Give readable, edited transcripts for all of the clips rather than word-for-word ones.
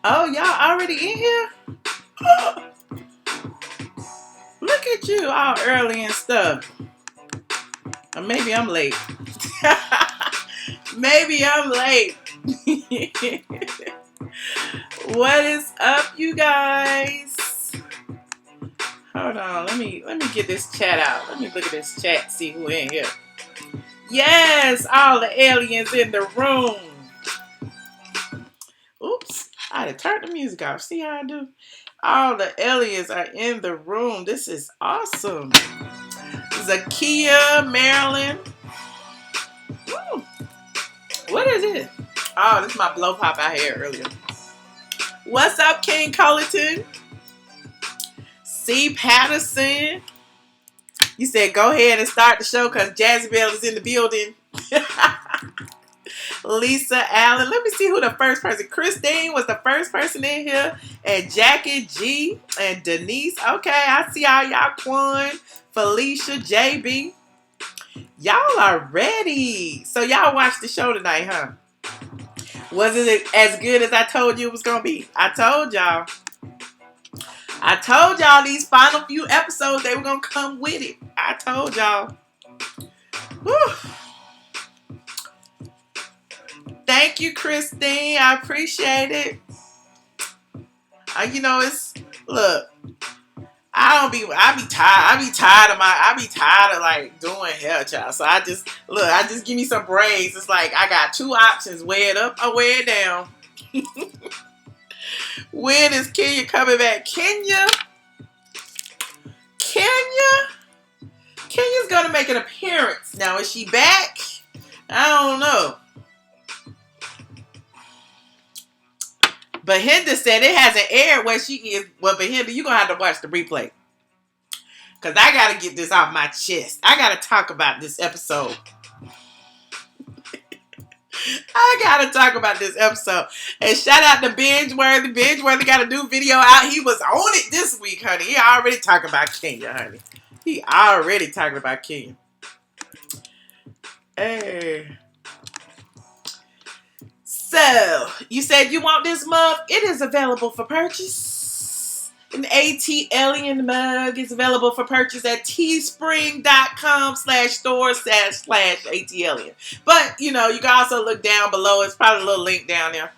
Oh, y'all already in here? Oh, look at you all early and stuff. Or maybe I'm late. Maybe I'm late. What is up, you guys? Hold on, let me get this chat out. Let me look at this chat, see who in here. Yes, all the aliens in the room. Oops, I had to turn the music off. See how I do? All the aliens are in the room. This is awesome. Zakia, Marilyn. Ooh, what is it? Oh, this is my blow pop I had earlier. What's up, King Cullerton? C. Patterson. You said go ahead and start the show because Jazzy Bell is in the building. Lisa Allen. Let me see who the first person. Christine was the first person in here. And Jackie G. And Denise. Okay, I see all y'all. Quan, Felicia, JB. Y'all are ready. So y'all watched the show tonight, huh? Wasn't it as good as I told you it was going to be? I told y'all. I told y'all these final few episodes, they were going to come with it. I told y'all. Whew. Thank you, Christine. I appreciate it. You know, look, I be tired of like doing hair, child. So I just give me some braids. It's like I got two options: wear it up or wear it down. When is Kenya coming back? Kenya's gonna make an appearance. Now, is she back? I don't know. But Hinda said it hasn't aired where she is. Well, but Hinda, you're going to have to watch the replay. Because I got to get this off my chest. I got to talk about this episode. I got to talk about this episode. And shout out to Bingeworthy. Bingeworthy got a new video out. He was on it this week, honey. He already talking about Kenya, honey. He already talking about Kenya. Hey. So, you said you want this mug? It is available for purchase. An ATLien mug is available for purchase at teespring.com/store/ATLien. But, you know, you can also look down below. It's probably a little link down there.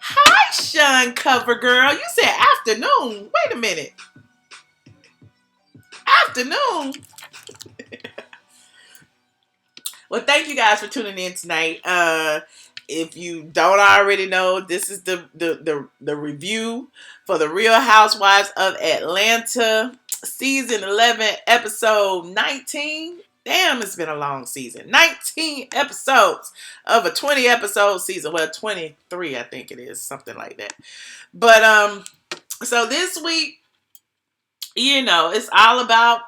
Hi, Sean Cover Girl. You said afternoon. Wait a minute. Afternoon? Well, thank you guys for tuning in tonight. If you don't already know, this is the review for the Real Housewives of Atlanta, season 11, episode 19. Damn, it's been a long season. 19 episodes of a 20 episode season. Well, 23, I think it is, something like that. But so this week, you know, it's all about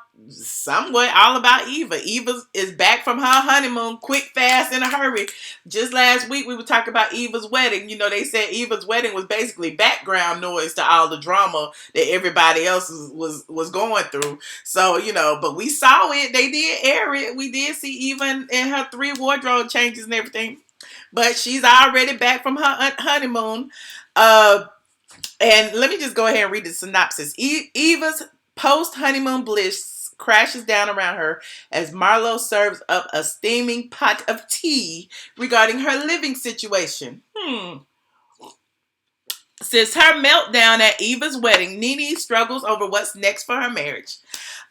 Eva. Eva is back from her honeymoon, quick, fast, in a hurry. Just last week, we were talking about Eva's wedding. You know, they said Eva's wedding was basically background noise to all the drama that everybody else was going through. So, you know, but we saw it. They did air it. We did see Eva in her 3 wardrobe changes and everything. But she's already back from her honeymoon. And let me just go ahead and read the synopsis. Eva's post-honeymoon bliss crashes down around her as Marlo serves up a steaming pot of tea regarding her living situation. Since her meltdown at Eva's wedding, Nene struggles over what's next for her marriage.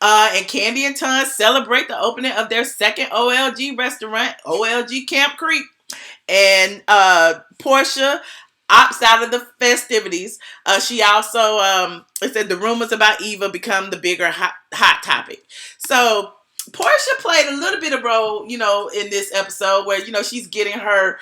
And Kandi and Todd celebrate the opening of their second OLG restaurant, OLG Camp Creek. And Porsha opts out of the festivities. She also, it said the rumors about Eva become the bigger hot topic. So Porsha played a little bit of role, you know, in this episode where, you know, she's getting her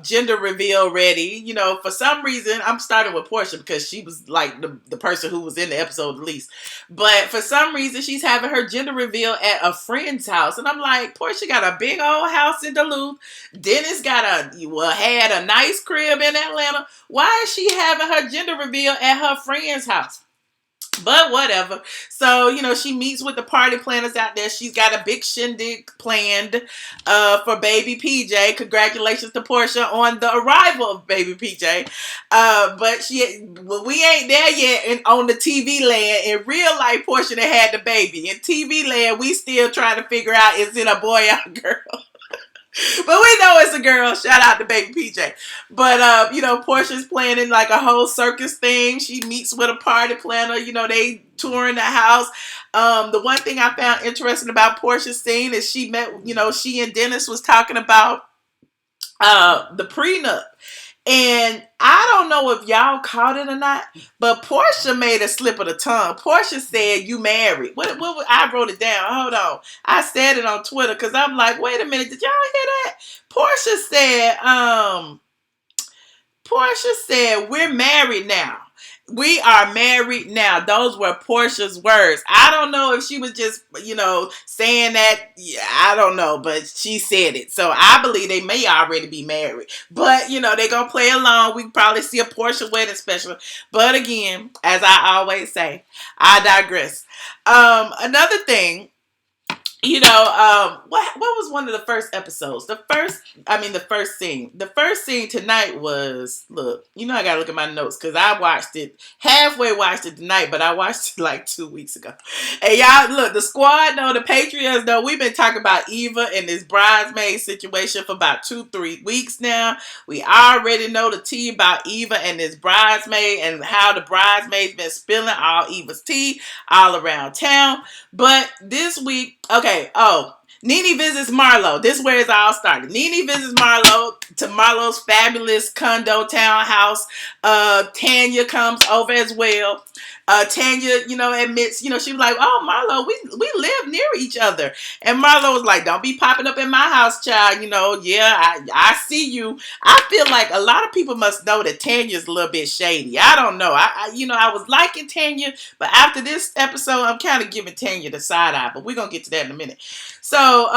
gender reveal ready. You know, for some reason, I'm starting with Porsha because she was like the person who was in the episode the least. But for some reason, she's having her gender reveal at a friend's house. And I'm like, Porsha got a big old house in Duluth. Dennis had a nice crib in Atlanta. Why is she having her gender reveal at her friend's house? But whatever. So, she meets with the party planners out there. She's got a big shindig planned for baby PJ. Congratulations to Porsha on the arrival of baby PJ. But we ain't there yet on the TV land. In real life, Porsha that had the baby. In TV land, we still trying to figure out, is it a boy or a girl? But we know it's a girl. Shout out to baby PJ. But, Portia's planning like a whole circus thing. She meets with a party planner. They touring the house. The one thing I found interesting about Portia's scene is she and Dennis was talking about the prenup. And I don't know if y'all caught it or not, but Porsha made a slip of the tongue. Porsha said, "You married." What I wrote it down. Hold on. I said it on Twitter because I'm like, wait a minute. Did y'all hear that? Porsha said, "We're married now. We are married now." Those were Portia's words. I don't know if she was just, saying that. Yeah, I don't know, but she said it. So I believe they may already be married. But, they're going to play along. We can probably see a Porsha wedding special. But again, as I always say, I digress. Another thing, what was one of the first episodes? The first scene. The first scene tonight was, look, I gotta look at my notes because I halfway watched it tonight, but I watched it like 2 weeks ago. And y'all, look, the squad know, the Patriots know, we've been talking about Eva and this bridesmaid situation for about 2-3 weeks now. We already know the tea about Eva and this bridesmaid and how the bridesmaid's been spilling all Eva's tea all around town. But this week, Nene visits Marlo. This is where it's all started. Nene visits Marlo to Marlo's fabulous condo townhouse. Tanya comes over as well. Tanya, admits, she was like, "Oh, Marlo, we live near each other." And Marlo was like, "Don't be popping up in my house, child. I see you." I feel like a lot of people must know that Tanya's a little bit shady. I don't know. I was liking Tanya, but after this episode, I'm kind of giving Tanya the side eye. But we're gonna get to that in a minute. So,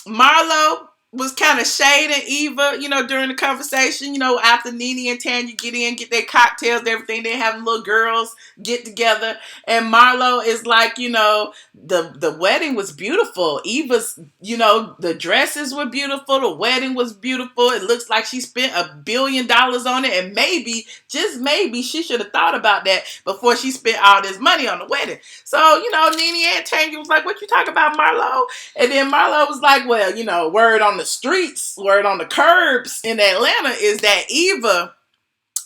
Marlo was kind of shading Eva, during the conversation, after Nene and Tanya get their cocktails, everything, they having little girls get together. And Marlo is like, the wedding was beautiful. Eva's, the dresses were beautiful. The wedding was beautiful. It looks like she spent $1 billion on it. And maybe, just maybe, she should have thought about that before she spent all this money on the wedding. So, Nene and Tanya was like, "What you talking about, Marlo?" And then Marlo was like, "Well, word on the streets, word on the curbs in Atlanta is that Eva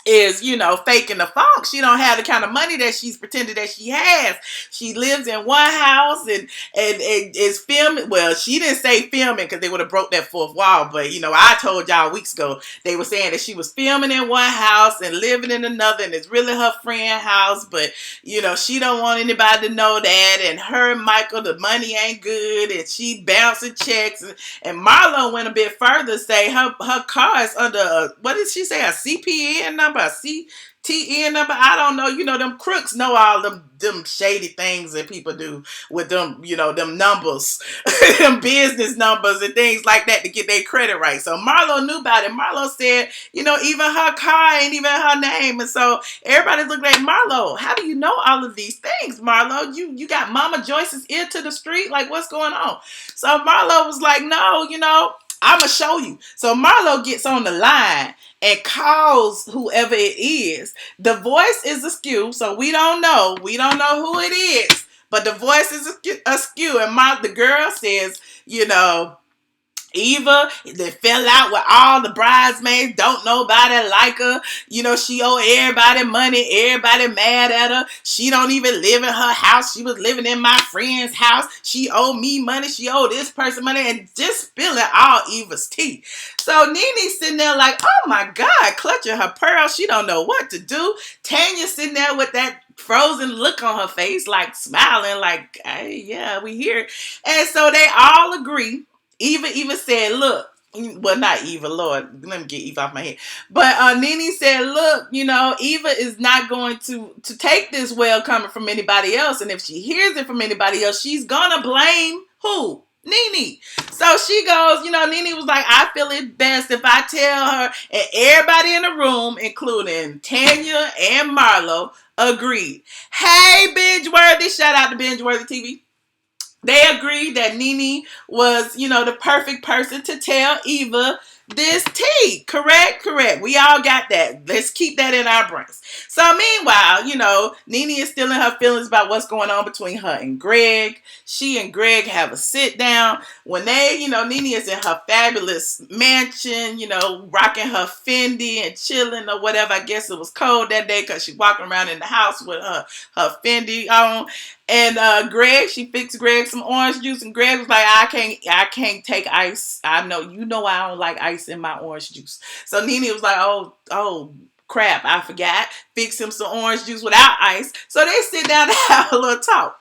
is, faking the funk. She don't have the kind of money that she's pretended that she has. She lives in one house and is filming. Well, she didn't say filming because they would have broke that fourth wall. But, I told y'all weeks ago, they were saying that she was filming in one house and living in another, and it's really her friend's house. But, she don't want anybody to know that. And her and Michael, the money ain't good, and she bouncing checks. And Marlo went a bit further, say her car is under, what did she say, a CPN number? A CTN number. I don't know. Them crooks know all them shady things that people do with them, them numbers, them business numbers and things like that to get their credit right. So Marlo knew about it. Marlo said, even her car ain't even her name. And so everybody's looking at Marlo. How do you know all of these things, Marlo? You got Mama Joyce's ear to the street? Like, what's going on? So Marlo was like, "No, I'm going to show you." So Marlo gets on the line and calls whoever it is. The voice is askew, so we don't know. We don't know who it is, but the voice is askew. And the girl says, Eva, they fell out with all the bridesmaids. Don't nobody like her. She owe everybody money. Everybody mad at her. She don't even live in her house. She was living in my friend's house. She owe me money. She owe this person money. And just spilling all Eva's tea. So Nene's sitting there like, oh my God, clutching her pearl. She don't know what to do. Tanya's sitting there with that frozen look on her face, like smiling, like, hey, yeah, we here. And so they all agree. Eva said, look, well, not Eva, Lord, let me get Eva off my head. But Nene said, look, Eva is not going to take this well coming from anybody else. And if she hears it from anybody else, she's going to blame who? Nene. So she goes, Nene was like, I feel it best if I tell her, and everybody in the room, including Tanya and Marlo, agreed. Hey, Binge-worthy, shout out to Binge-worthy TV. They agreed that Nene was, the perfect person to tell Eva this tea. Correct? We all got that. Let's keep that in our brains. So meanwhile, Nene is still in her feelings about what's going on between her and Greg. She and Greg have a sit down. When they, Nene is in her fabulous mansion, rocking her Fendi and chilling or whatever. I guess it was cold that day because she's walking around in the house with her Fendi on. And she fixed Greg some orange juice, and Greg was like, I can't take ice. I know I don't like ice in my orange juice. So Nene was like, oh crap, I forgot. Fix him some orange juice without ice. So they sit down to have a little talk.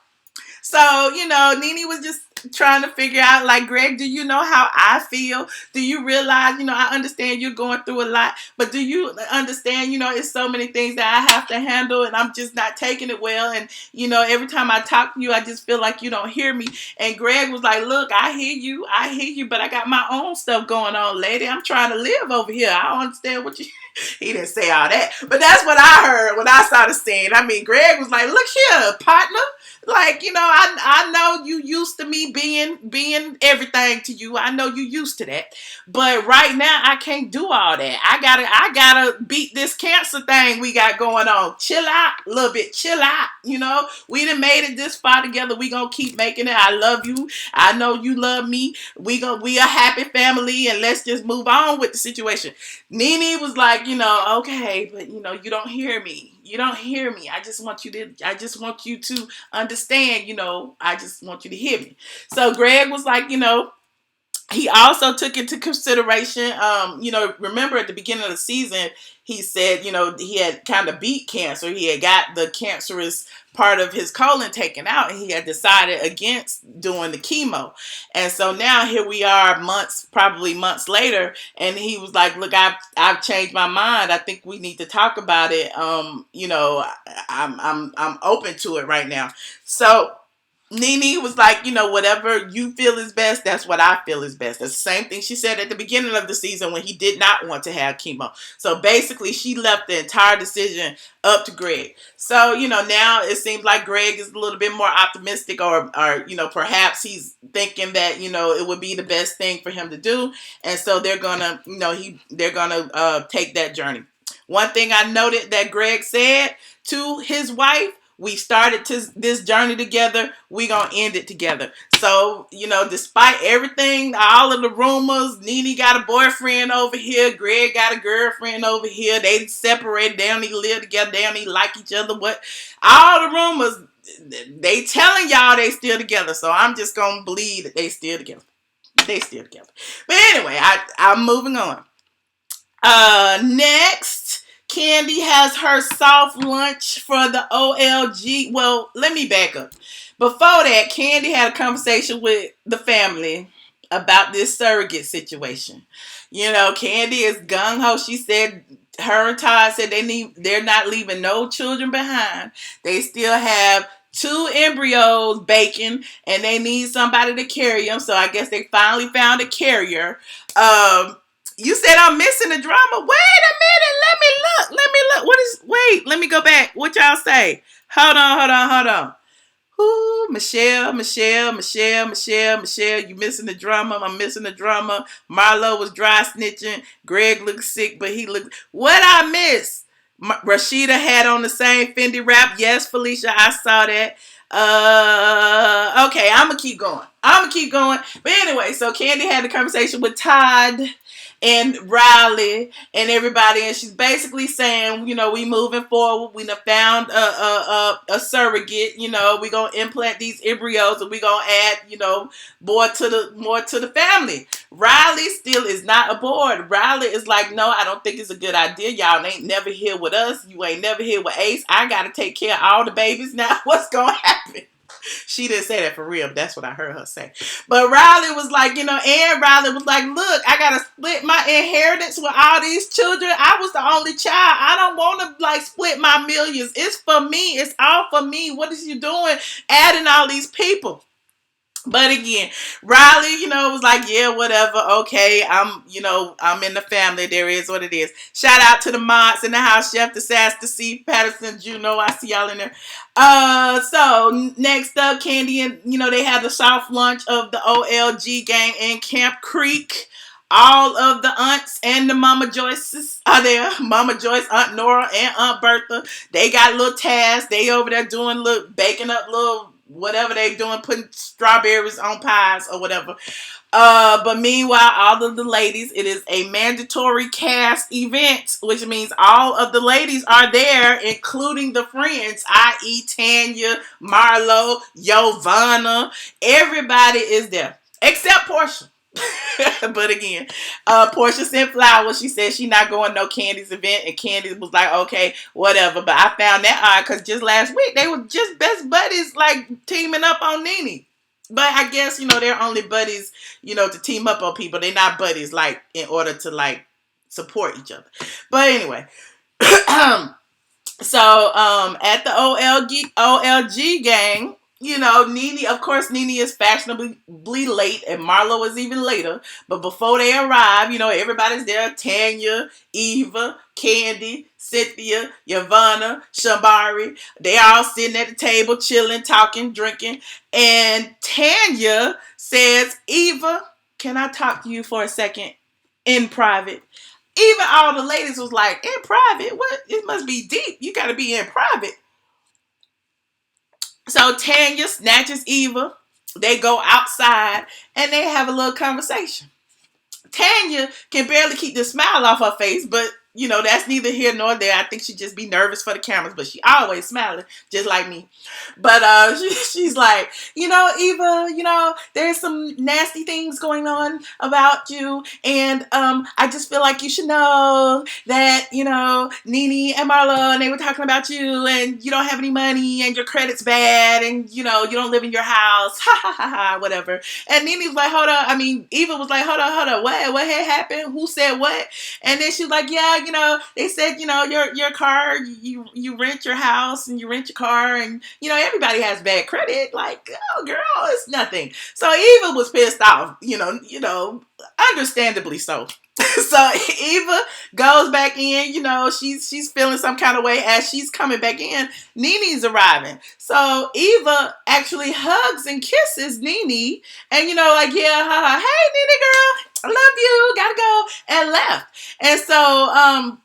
So, Nene was just trying to figure out, like, Greg, do you know how I feel? Do you realize, I understand you're going through a lot, but do you understand, it's so many things that I have to handle and I'm just not taking it well. And, every time I talk to you, I just feel like you don't hear me. And Greg was like, look, I hear you, but I got my own stuff going on, lady. I'm trying to live over here. I don't understand what you... He didn't say all that, but that's what I heard when I saw the scene. I mean, Greg was like, look here, partner. Like, I know you used to me being everything to you. I know you used to that. But right now, I can't do all that. I gotta beat this cancer thing we got going on. Chill out a little bit. Chill out. We done made it this far together. We gonna keep making it. I love you. I know you love me. We a happy family, and let's just move on with the situation. Nene was like, okay, but you don't hear me. You don't hear me. I just want you to understand, I just want you to hear me. So Greg was like, he also took into consideration, remember at the beginning of the season, he said, he had kind of beat cancer. He had got the cancerous part of his colon taken out, and he had decided against doing the chemo. And so now here we are probably months later, and he was like, look, I've changed my mind. I think we need to talk about it. I'm open to it right now. So Nene was like, whatever you feel is best, that's what I feel is best. That's the same thing she said at the beginning of the season when he did not want to have chemo. So basically, she left the entire decision up to Greg. So, now it seems like Greg is a little bit more optimistic or perhaps he's thinking that, it would be the best thing for him to do. And so they're gonna, take that journey. One thing I noted that Greg said to his wife, we started this journey together. We gonna end it together. So, despite everything, all of the rumors, Nene got a boyfriend over here. Greg got a girlfriend over here. They separated. They don't even live together. They don't even like each other. What? All the rumors, they telling y'all they still together. So I'm just gonna believe that they still together. They still together. But anyway, I'm moving on. Next. Kandi has her soft lunch for the OLG. Well, let me back up. Before that, Kandi had a conversation with the family about this surrogate situation. Kandi is gung-ho. She said, her and Todd said they're not leaving no children behind. They still have 2 embryos baking, and they need somebody to carry them. So I guess they finally found a carrier. You said I'm missing the drama. Wait a minute. Let me look. Let me go back. What y'all say? Hold on. Ooh, Michelle. You missing the drama. I'm missing the drama. Marlo was dry snitching. Greg looked sick, but he looked... What I miss? Rashida had on the same Fendi wrap. Yes, Felicia, I saw that. Okay, I'm going to keep going. But anyway, so Kandi had a conversation with Todd and Riley and everybody, and she's basically saying, we moving forward. We done found a surrogate. We gonna implant these embryos, and we gonna add, more to the family. Riley still is not aboard. Riley is like, no, I don't think it's a good idea. Y'all ain't never here with us. You ain't never here with Ace. I gotta take care of all the babies now. What's gonna happen? She didn't say that for real, but that's what I heard her say. But Riley was like, and Riley was like, look, I got to split my inheritance with all these children. I was the only child. I don't want to, split my millions. It's for me. It's all for me. What is you doing adding all these people? But again, Riley, was like, yeah, whatever. Okay, I'm in the family. There is what it is. Shout out to the mods in the house, Chef, the Sass, the C, Patterson, Juno. I see y'all in there. So next up, Kandi and, they had the soft launch of the OLG gang in Camp Creek. All of the aunts and the Mama Joyces are there. Mama Joyce, Aunt Nora, and Aunt Bertha. They got little tasks. They over there doing baking up little whatever they doing, putting strawberries on pies or whatever. But meanwhile, all of the ladies, it is a mandatory cast event, which means all of the ladies are there, including the friends, i.e. Tanya, Marlo, Giovanna. Everybody is there, except Porsha. But again, Porsha sent flowers. She said she not going no Kandi's event, and Kandi was like, okay, whatever. But I found that odd because just last week they were just best buddies, like teaming up on Nene. But I guess they're only buddies, to team up on people. They're not buddies like in order to like support each other. But anyway, so at the OLG gang. Nene, of course, Nene is fashionably late, and Marlo is even later. But before they arrive, everybody's there. Tanya, Eva, Kandi, Cynthia, Giovanna, Shabari. They all sitting at the table, chilling, talking, drinking. And Tanya says, Eva, can I talk to you for a second in private? Even all the ladies was like, in private? What? It must be deep. You got to be in private. So Tanya snatches Eva. They go outside and they have a little conversation. Tanya can barely keep the smile off her face, but that's neither here nor there. I think she just be nervous for the cameras, but she always smiling, just like me. But she's like, Eva, there's some nasty things going on about you, and I just feel like you should know that, Nene and Marlo, and they were talking about you, and you don't have any money, and your credit's bad, and you don't live in your house, ha ha ha ha, whatever. And Nene was like, Eva was like, hold on, what had happened? Who said what? And then she was like, yeah, they said, your car, you rent your house and you rent your car, and everybody has bad credit. Like, oh girl, it's nothing. So Eva was pissed off, understandably so. So Eva goes back in, she's feeling some kind of way. As she's coming back in, Nene's arriving. So Eva actually hugs and kisses Nene, and like, yeah, haha, hey Nene girl, I love you, gotta go, and left. And so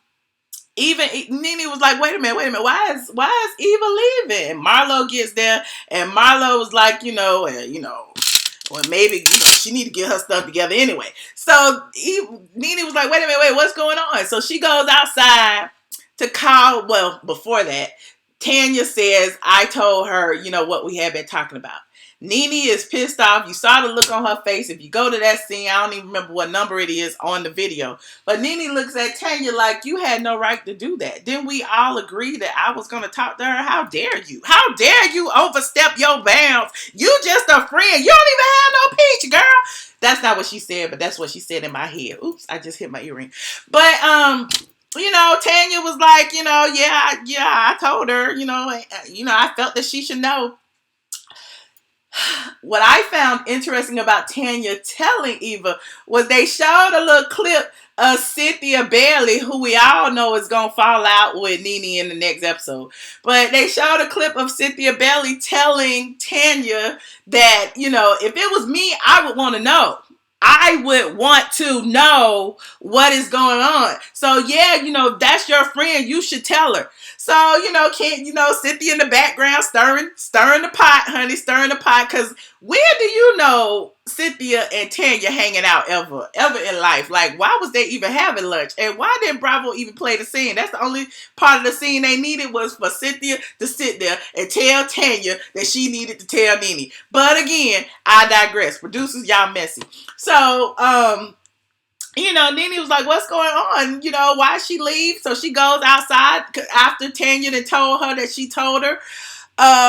even Nene was like, wait a minute, why is Eva leaving? And Marlo gets there, and Marlo was like, well, maybe, she need to get her stuff together anyway. So Nene was like, wait a minute, what's going on? So she goes outside to call. Well, before that, Tanya says, I told her, what we had been talking about. Nene is pissed off. You saw the look on her face. If you go to that scene, I don't even remember what number it is on the video. But Nene looks at Tanya like, you had no right to do that. Didn't we all agree that I was going to talk to her? How dare you? How dare you overstep your bounds? You just a friend. You don't even have no peach, girl. That's not what she said, but that's what she said in my head. Oops, I just hit my earring. But, Tanya was like, I told her, I felt that she should know. What I found interesting about Tanya telling Eva was they showed a little clip of Cynthia Bailey, who we all know is going to fall out with Nene in the next episode. But they showed a clip of Cynthia Bailey telling Tanya that, if it was me, I would want to know. I would want to know what is going on. So yeah, that's your friend. You should tell her. So, Cynthia in the background stirring the pot, honey, stirring the pot. Cause when do you know Cynthia and Tanya hanging out ever in life? Like, why was they even having lunch? And why didn't Bravo even play the scene? That's the only part of the scene they needed was for Cynthia to sit there and tell Tanya that she needed to tell Nene. But again, I digress. Producers, y'all messy. So, Nene was like, what's going on? Why she leave? So she goes outside after Tanya had told her that she told her.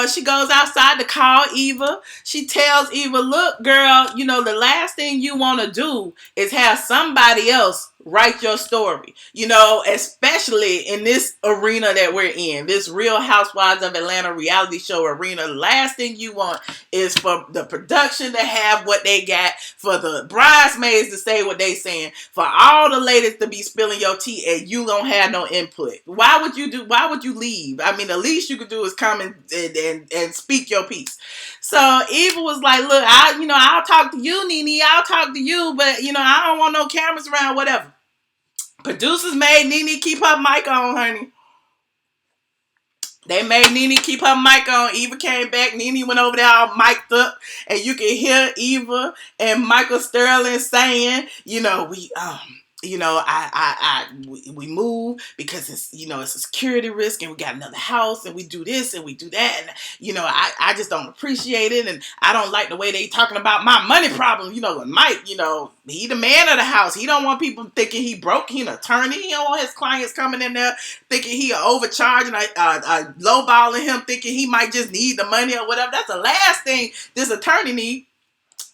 She goes outside to call Eva. She tells Eva, look, girl, the last thing you want to do is have somebody else write your story. You know, especially in this arena that we're in, this Real Housewives of Atlanta reality show arena. The last thing you want is for the production to have what they got, for the bridesmaids to say what they saying, for all the ladies to be spilling your tea and you don't have no input. Why would you leave? I mean, the least you could do is come and speak your piece. So Eva was like, look, I'll talk to you, Nene. I'll talk to you, but I don't want no cameras around, whatever. Producers made Nene keep her mic on, honey. They made Nene keep her mic on. Eva came back. Nene went over there all mic'd up. And you can hear Eva and Michael Sterling saying, we move because it's a security risk and we got another house and we do this and we do that. And, I just don't appreciate it. And I don't like the way they talking about my money problem. Mike, he the man of the house. He don't want people thinking he broke. He an attorney. He don't want his clients coming in there thinking he overcharging, lowballing him, thinking he might just need the money or whatever. That's the last thing this attorney needs.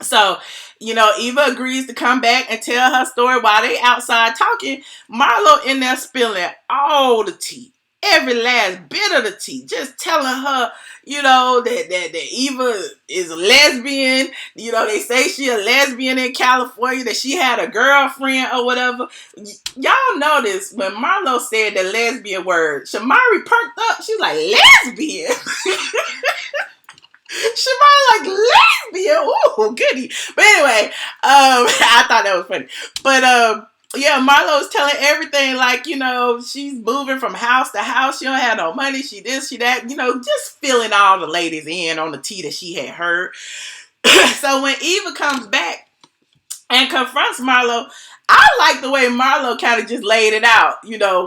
So, Eva agrees to come back and tell her story while they outside talking. Marlo in there spilling all the tea. Every last bit of the tea. Just telling her, that Eva is a lesbian. They say she a lesbian in California, that she had a girlfriend or whatever. Y'all notice when Marlo said the lesbian word, Shamari perked up. She was like, lesbian? Shamari like, lesbian? Ooh, goody. But anyway, I thought that was funny. But, yeah, Marlo's telling everything like, she's moving from house to house. She don't have no money. She this, she that. Just filling all the ladies in on the tea that she had heard. So when Eva comes back and confronts Marlo, I like the way Marlo kind of just laid it out.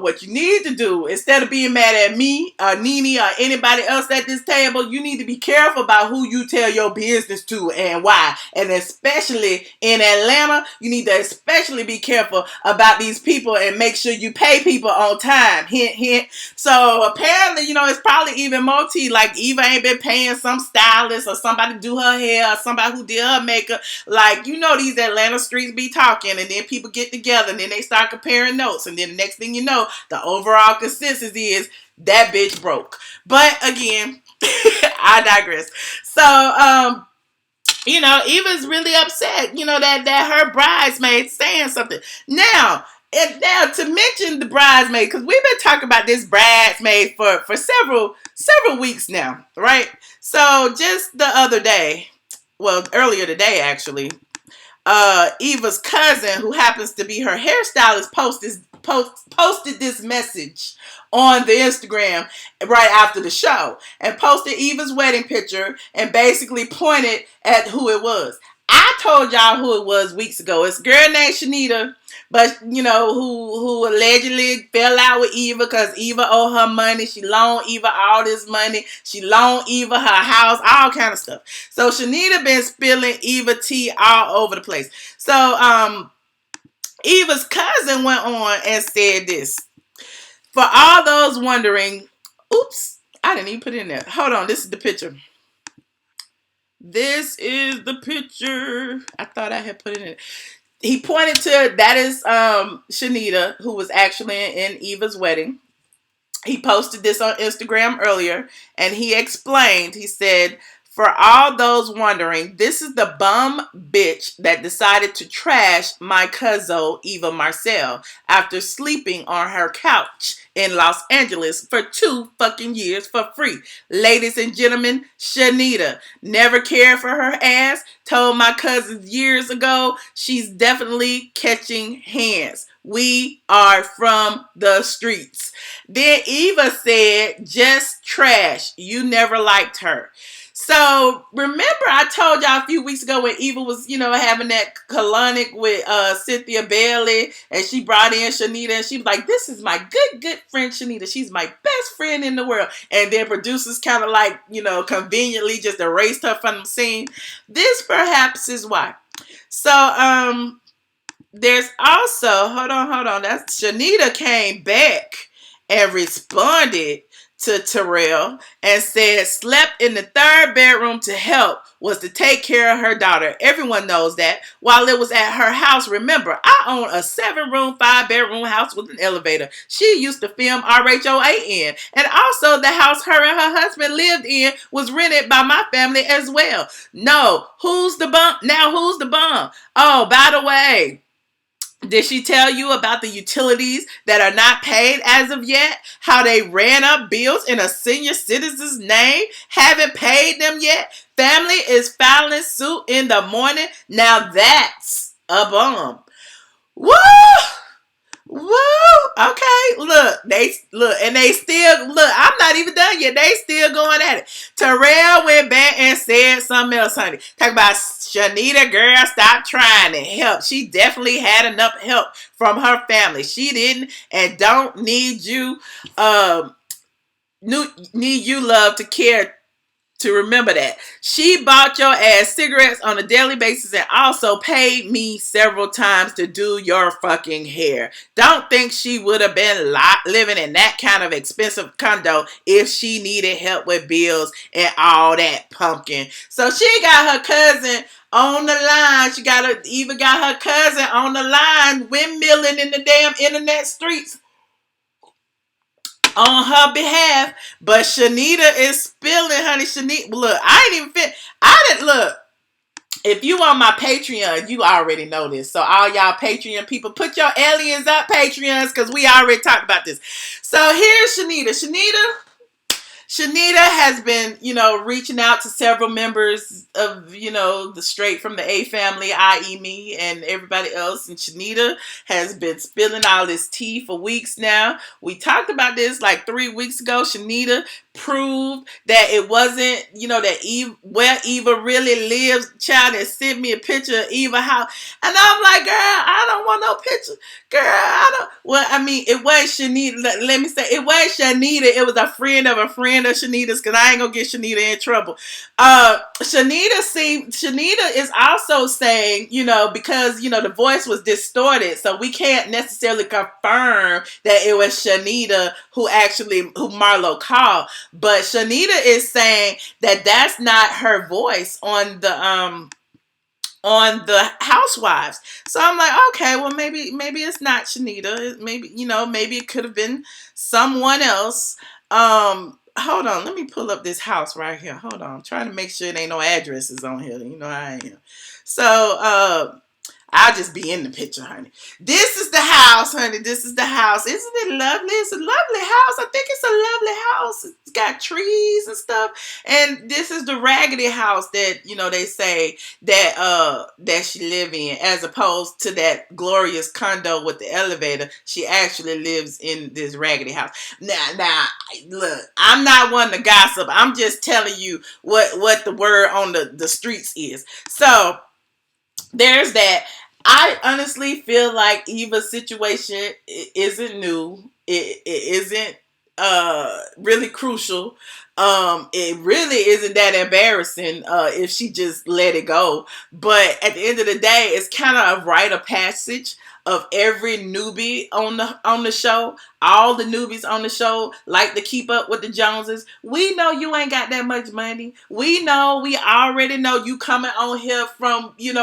What you need to do, instead of being mad at me, or Nene, or anybody else at this table, you need to be careful about who you tell your business to and why. And especially in Atlanta, you need to especially be careful about these people and make sure you pay people on time. Hint, hint. So apparently, it's probably even more tea. Like Eva ain't been paying some stylist or somebody to do her hair or somebody who did her makeup. Like, these Atlanta streets be talking, and then people get together and then they start comparing notes, and then the next thing you know, the overall consensus is that bitch broke. But again, I digress. So Eva's really upset, that her bridesmaid saying something. Now to mention the bridesmaid, because we've been talking about this bridesmaid for several weeks now, right? So just the other day, well, earlier today actually, Eva's cousin, who happens to be her hairstylist, posted this message on the Instagram right after the show, and posted Eva's wedding picture and basically pointed at who it was. I told y'all who it was weeks ago. It's a girl named Shanita, but who allegedly fell out with Eva because Eva owed her money. She loaned Eva all this money. She loaned Eva her house, all kind of stuff. So Shanita been spilling Eva tea all over the place. So Eva's cousin went on and said this. For all those wondering, oops, I didn't even put it in there. Hold on, this is the picture. This is the picture. I thought I had put it in. He pointed to, that is Shanita, who was actually in Eva's wedding. He posted this on Instagram earlier, and he explained, he said, for all those wondering, this is the bum bitch that decided to trash my cousin Eva Marcille after sleeping on her couch in Los Angeles for 2 fucking years for free. Ladies and gentlemen, Shanita never cared for her ass. Told my cousins years ago, she's definitely catching hands. We are from the streets. Then Eva said, just trash. You never liked her. So remember I told y'all a few weeks ago when Eva was, having that colonic with Cynthia Bailey, and she brought in Shanita, and she was like, this is my good friend Shanita. She's my best friend in the world. And then producers kind of like, conveniently just erased her from the scene. This perhaps is why. So there's also, hold on. That's Shanita came back and responded to Terrell and said slept in the third bedroom to help was to take care of her daughter. Everyone knows that. While it was at her house, remember, I own a 7-room, 5-bedroom house with an elevator. She used to film RHOA in. And also the house her and her husband lived in was rented by my family as well. No, who's the bum? Now who's the bum? Oh, by the way, did she tell you about the utilities that are not paid as of yet? How they ran up bills in a senior citizen's name? Haven't paid them yet? Family is filing suit in the morning. Now that's a bum. Woo! Woo! Okay, look, and they still look. I'm not even done yet. They still going at it. Terrell went back and said something else, honey. Talk about Shanita, girl, stop trying to help. She definitely had enough help from her family. She didn't and don't need you. Need you love to care. To remember that. She bought your ass cigarettes on a daily basis and also paid me several times to do your fucking hair. Don't think she would have been living in that kind of expensive condo if she needed help with bills and all that pumpkin. So she got her cousin on the line. Eva got her cousin on the line windmilling in the damn internet streets on her behalf, but Shanita is spilling, honey. Shanita, look, I ain't even fit. I didn't look. If you on my Patreon, you already know this. So all y'all Patreon people, put your aliens up, Patreons, because we already talked about this. So here's Shanita. Shanita has been, reaching out to several members of, the Straight from the A family, i.e. me and everybody else. And Shanita has been spilling all this tea for weeks now. We talked about this like 3 weeks ago. Shanita proved that it wasn't, that Eva, where Eva really lives. Child that sent me a picture of Eva house. And I'm like, girl, I don't want no picture. Girl, I don't. Well, I mean, it was Shanita. Let me say, it was Shanita. It was a friend of Shanita's, because I ain't gonna get Shanita in trouble. Shanita is also saying, because the voice was distorted, so we can't necessarily confirm that it was Shanita who Marlo called. But Shanita is saying that that's not her voice on the Housewives. So I'm like, okay, well maybe it's not Shanita. Maybe it could have been someone else. Hold on, let me pull up this house right here. Hold on, I'm trying to make sure there ain't no addresses on here. I am. So I'll just be in the picture, honey. This is the house, honey. This is the house. Isn't it lovely? It's a lovely house. I think it's a lovely house. It's got trees and stuff. And this is the raggedy house that, they say that she live in, as opposed to that glorious condo with the elevator. She actually lives in this raggedy house. Now, look, I'm not one to gossip. I'm just telling you what the word on the streets is. So there's that. I honestly feel like Eva's situation isn't new. It isn't really crucial. It really isn't that embarrassing if she just let it go. But at the end of the day, it's kind of a rite of passage of every newbie on the show. All the newbies on the show like to keep up with the Joneses. We know you ain't got that much money. We already know you coming on here from, you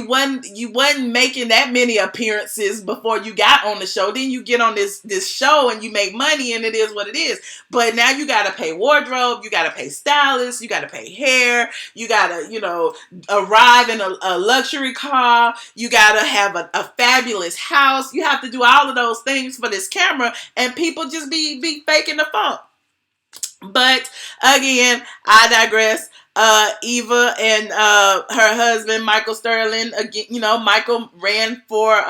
wasn't making that many appearances before you got on the show. Then you get on this show and you make money, and it is what it is. But now you got to pay wardrobe, you got to pay stylists, you got to pay hair, you got to, arrive in a luxury car, you got to have a fabulous house. You have to do all of those things for this camera, and people just be faking the funk. But again, I digress. Eva and her husband Michael Sterling, again, Michael ran for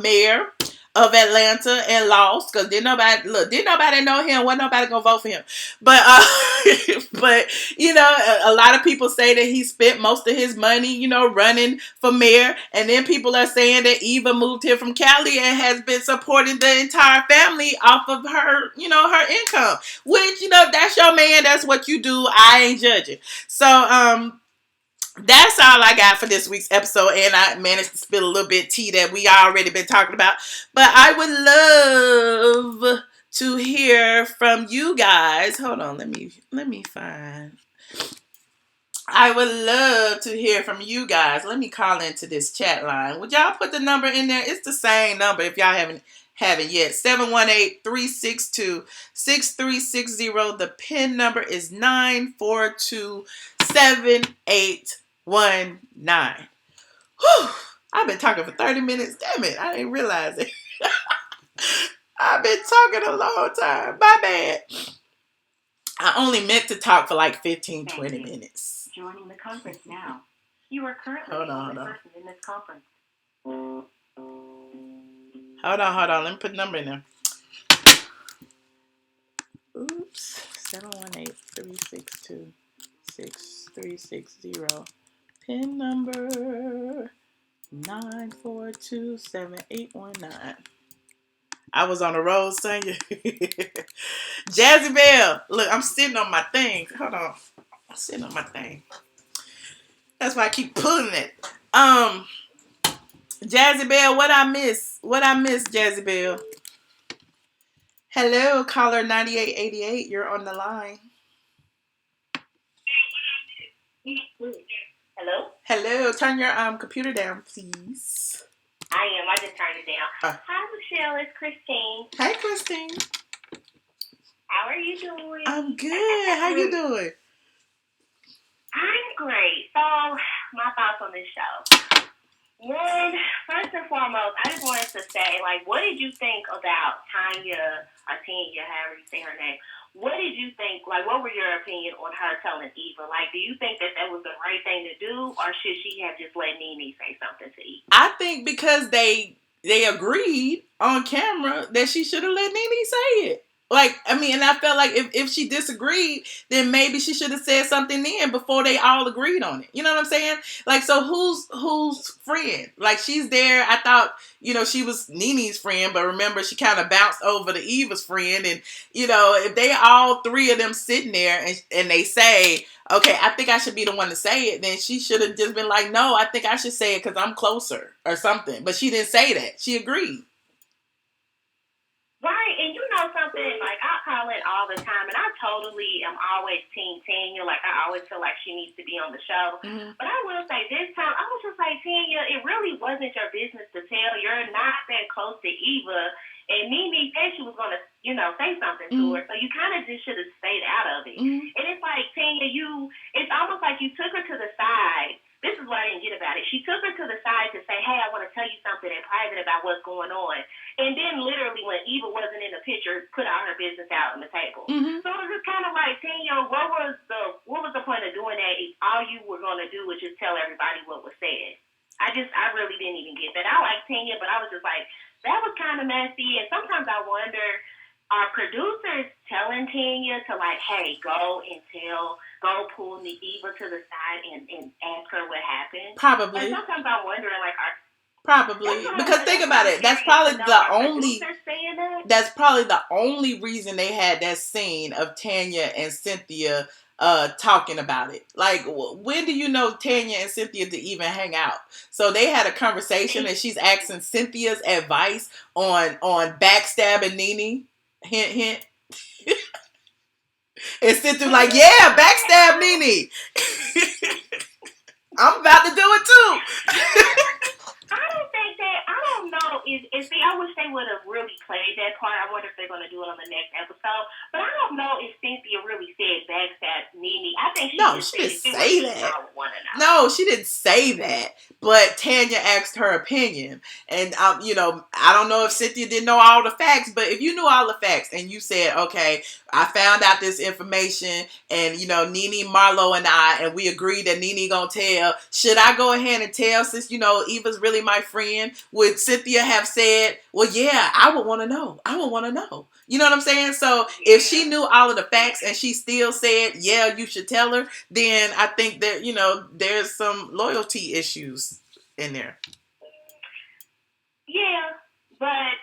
mayor of Atlanta and lost because didn't nobody know him. Wasn't nobody gonna vote for him. But but a lot of people say that he spent most of his money, running for mayor. And then people are saying that Eva moved here from Cali and has been supporting the entire family off of her, her income. Which, that's your man. That's what you do. I ain't judging. So that's all I got for this week's episode, and I managed to spill a little bit of tea that we already been talking about. But I would love to hear from you guys. Hold on, let me find. I would love to hear from you guys. Let me call into this chat line. Would y'all put the number in there? It's the same number if y'all haven't yet. 718-362-6360. The PIN number is 9427819. Whew. I've been talking for 30 minutes. Damn it. I didn't realize it. I've been talking a long time. My bad. I only meant to talk for like 15, 20 minutes. Joining the conference now. You are currently the only person in this conference. Hold on. Let me put the number in there. Oops. 718-362-6360. PIN number 9427819. I was on the road singing. Jazzy Bell. Look, I'm sitting on my thing. Hold on. I'm sitting on my thing. That's why I keep pulling it. Jazzy Bell, what I miss, Jazzy Bell? Hello, caller 9888. You're on the line. Hello. Turn your computer down, please. I am. I just turned it down. Hi, Marcille. It's Christine. Hey, Christine. How are you doing? I'm good. How you doing? I'm great. So, my thoughts on this show. One, first and foremost, I just wanted to say, like, what did you think about Tanya, however you say her name? What did you think, like, what were your opinion on her telling Eva? Like, do you think that was the right thing to do, or should she have just let Nene say something to Eva? I think because they agreed on camera that she should have let Nene say it. Like, I mean, and I felt like if she disagreed, then maybe she should have said something then before they all agreed on it. You know what I'm saying? Like, so who's friend? Like, she's there. I thought, she was Nene's friend, but remember, she kind of bounced over to Eva's friend. And, if they all three of them sitting there and they say, okay, I think I should be the one to say it, then she should have just been like, no, I think I should say it because I'm closer or something. But she didn't say that. She agreed. Right, and you know something, like, I call it all the time, and I totally am always Team Tanya. Like, I always feel like she needs to be on the show. Mm-hmm. But I will say, this time, I was just like, Tanya, it really wasn't your business to tell. You're not that close to Eva. And Nene said she was going to, say something to her. So you kind of just should have stayed out of it. Mm-hmm. And it's like, Tanya, it's almost like you took her to the side. This is what I didn't get about it. She took her to the side to say, hey, I want to tell you something in private about what's going on. And then literally when Eva wasn't in the picture, put all her business out on the table. Mm-hmm. So it was just kind of like, Tanya, what was the point of doing that if all you were going to do was just tell everybody what was said? I really didn't even get that. I like Tanya, but I was just like, that was kind of messy. And sometimes I wonder, are producers telling Tanya to, like, hey, go pull Eva to the side and ask her what happened? Probably. And sometimes I'm wondering, like, probably. Because think about it. That's probably the only reason they had that scene of Tanya and Cynthia talking about it. Like, when do you know Tanya and Cynthia to even hang out? So they had a conversation and she's asking Cynthia's advice on backstabbing Nene. Hint, hint. And Cynthia like, yeah, backstab Nene. I'm about to do it too. I don't know. See, I wish they would have really played that part. I wonder if they're going to do it on the next episode. But I don't know if Cynthia really said backstab Nene. I think she didn't say that. No, she didn't say that. But Tanya asked her opinion. And, I don't know if Cynthia didn't know all the facts. But if you knew all the facts and you said, okay, I found out this information and, Nene, Marlo, and we agreed that Nene gonna tell. Should I go ahead and tell since, Eva's really my friend? Would Cynthia have said, well, yeah, I would want to know. You know what I'm saying? So if she knew all of the facts and she still said, yeah, you should tell her, then I think that, there's some loyalty issues in there. Yeah, but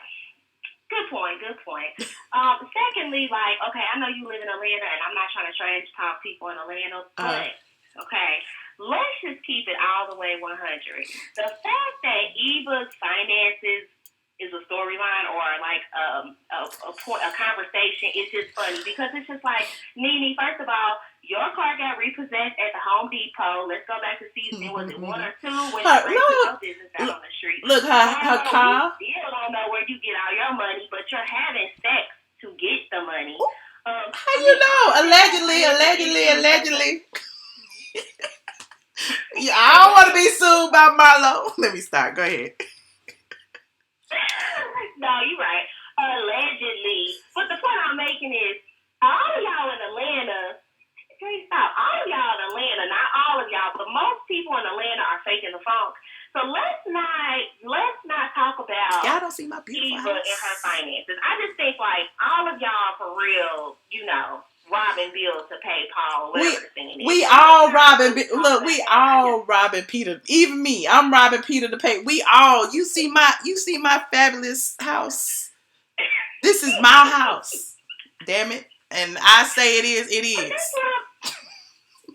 good point. Secondly, like, okay, I know you live in Atlanta, and I'm not trying to trash talk people in Atlanta, but, okay, let's just keep it all the way 100. The fact that Eva's finances is a storyline or like a conversation. It's just funny because it's just like, Nene, first of all, your car got repossessed at the Home Depot. Let's go back to season, was it 1 or 2 when you ran your business out on the street? Look, her car. We still don't know where you get all your money, but you're having sex to get the money. How you know? Allegedly. Yeah, I don't want to be sued by Marlo. Let me start. Go ahead. No, you're right. Allegedly. But the point I'm making is, all of y'all in Atlanta, stop. All of y'all in Atlanta, not all of y'all, but most people in Atlanta are faking the funk. So let's not talk about y'all don't see my beautiful Eva house and her finances. I just think like all of y'all for real, robbing Bill to pay Paul. We all robbing. Look, we all robbing Peter. Even me, I'm robbing Peter to pay. We all. You see my fabulous house. This is my house. Damn it! And I say it is. It is.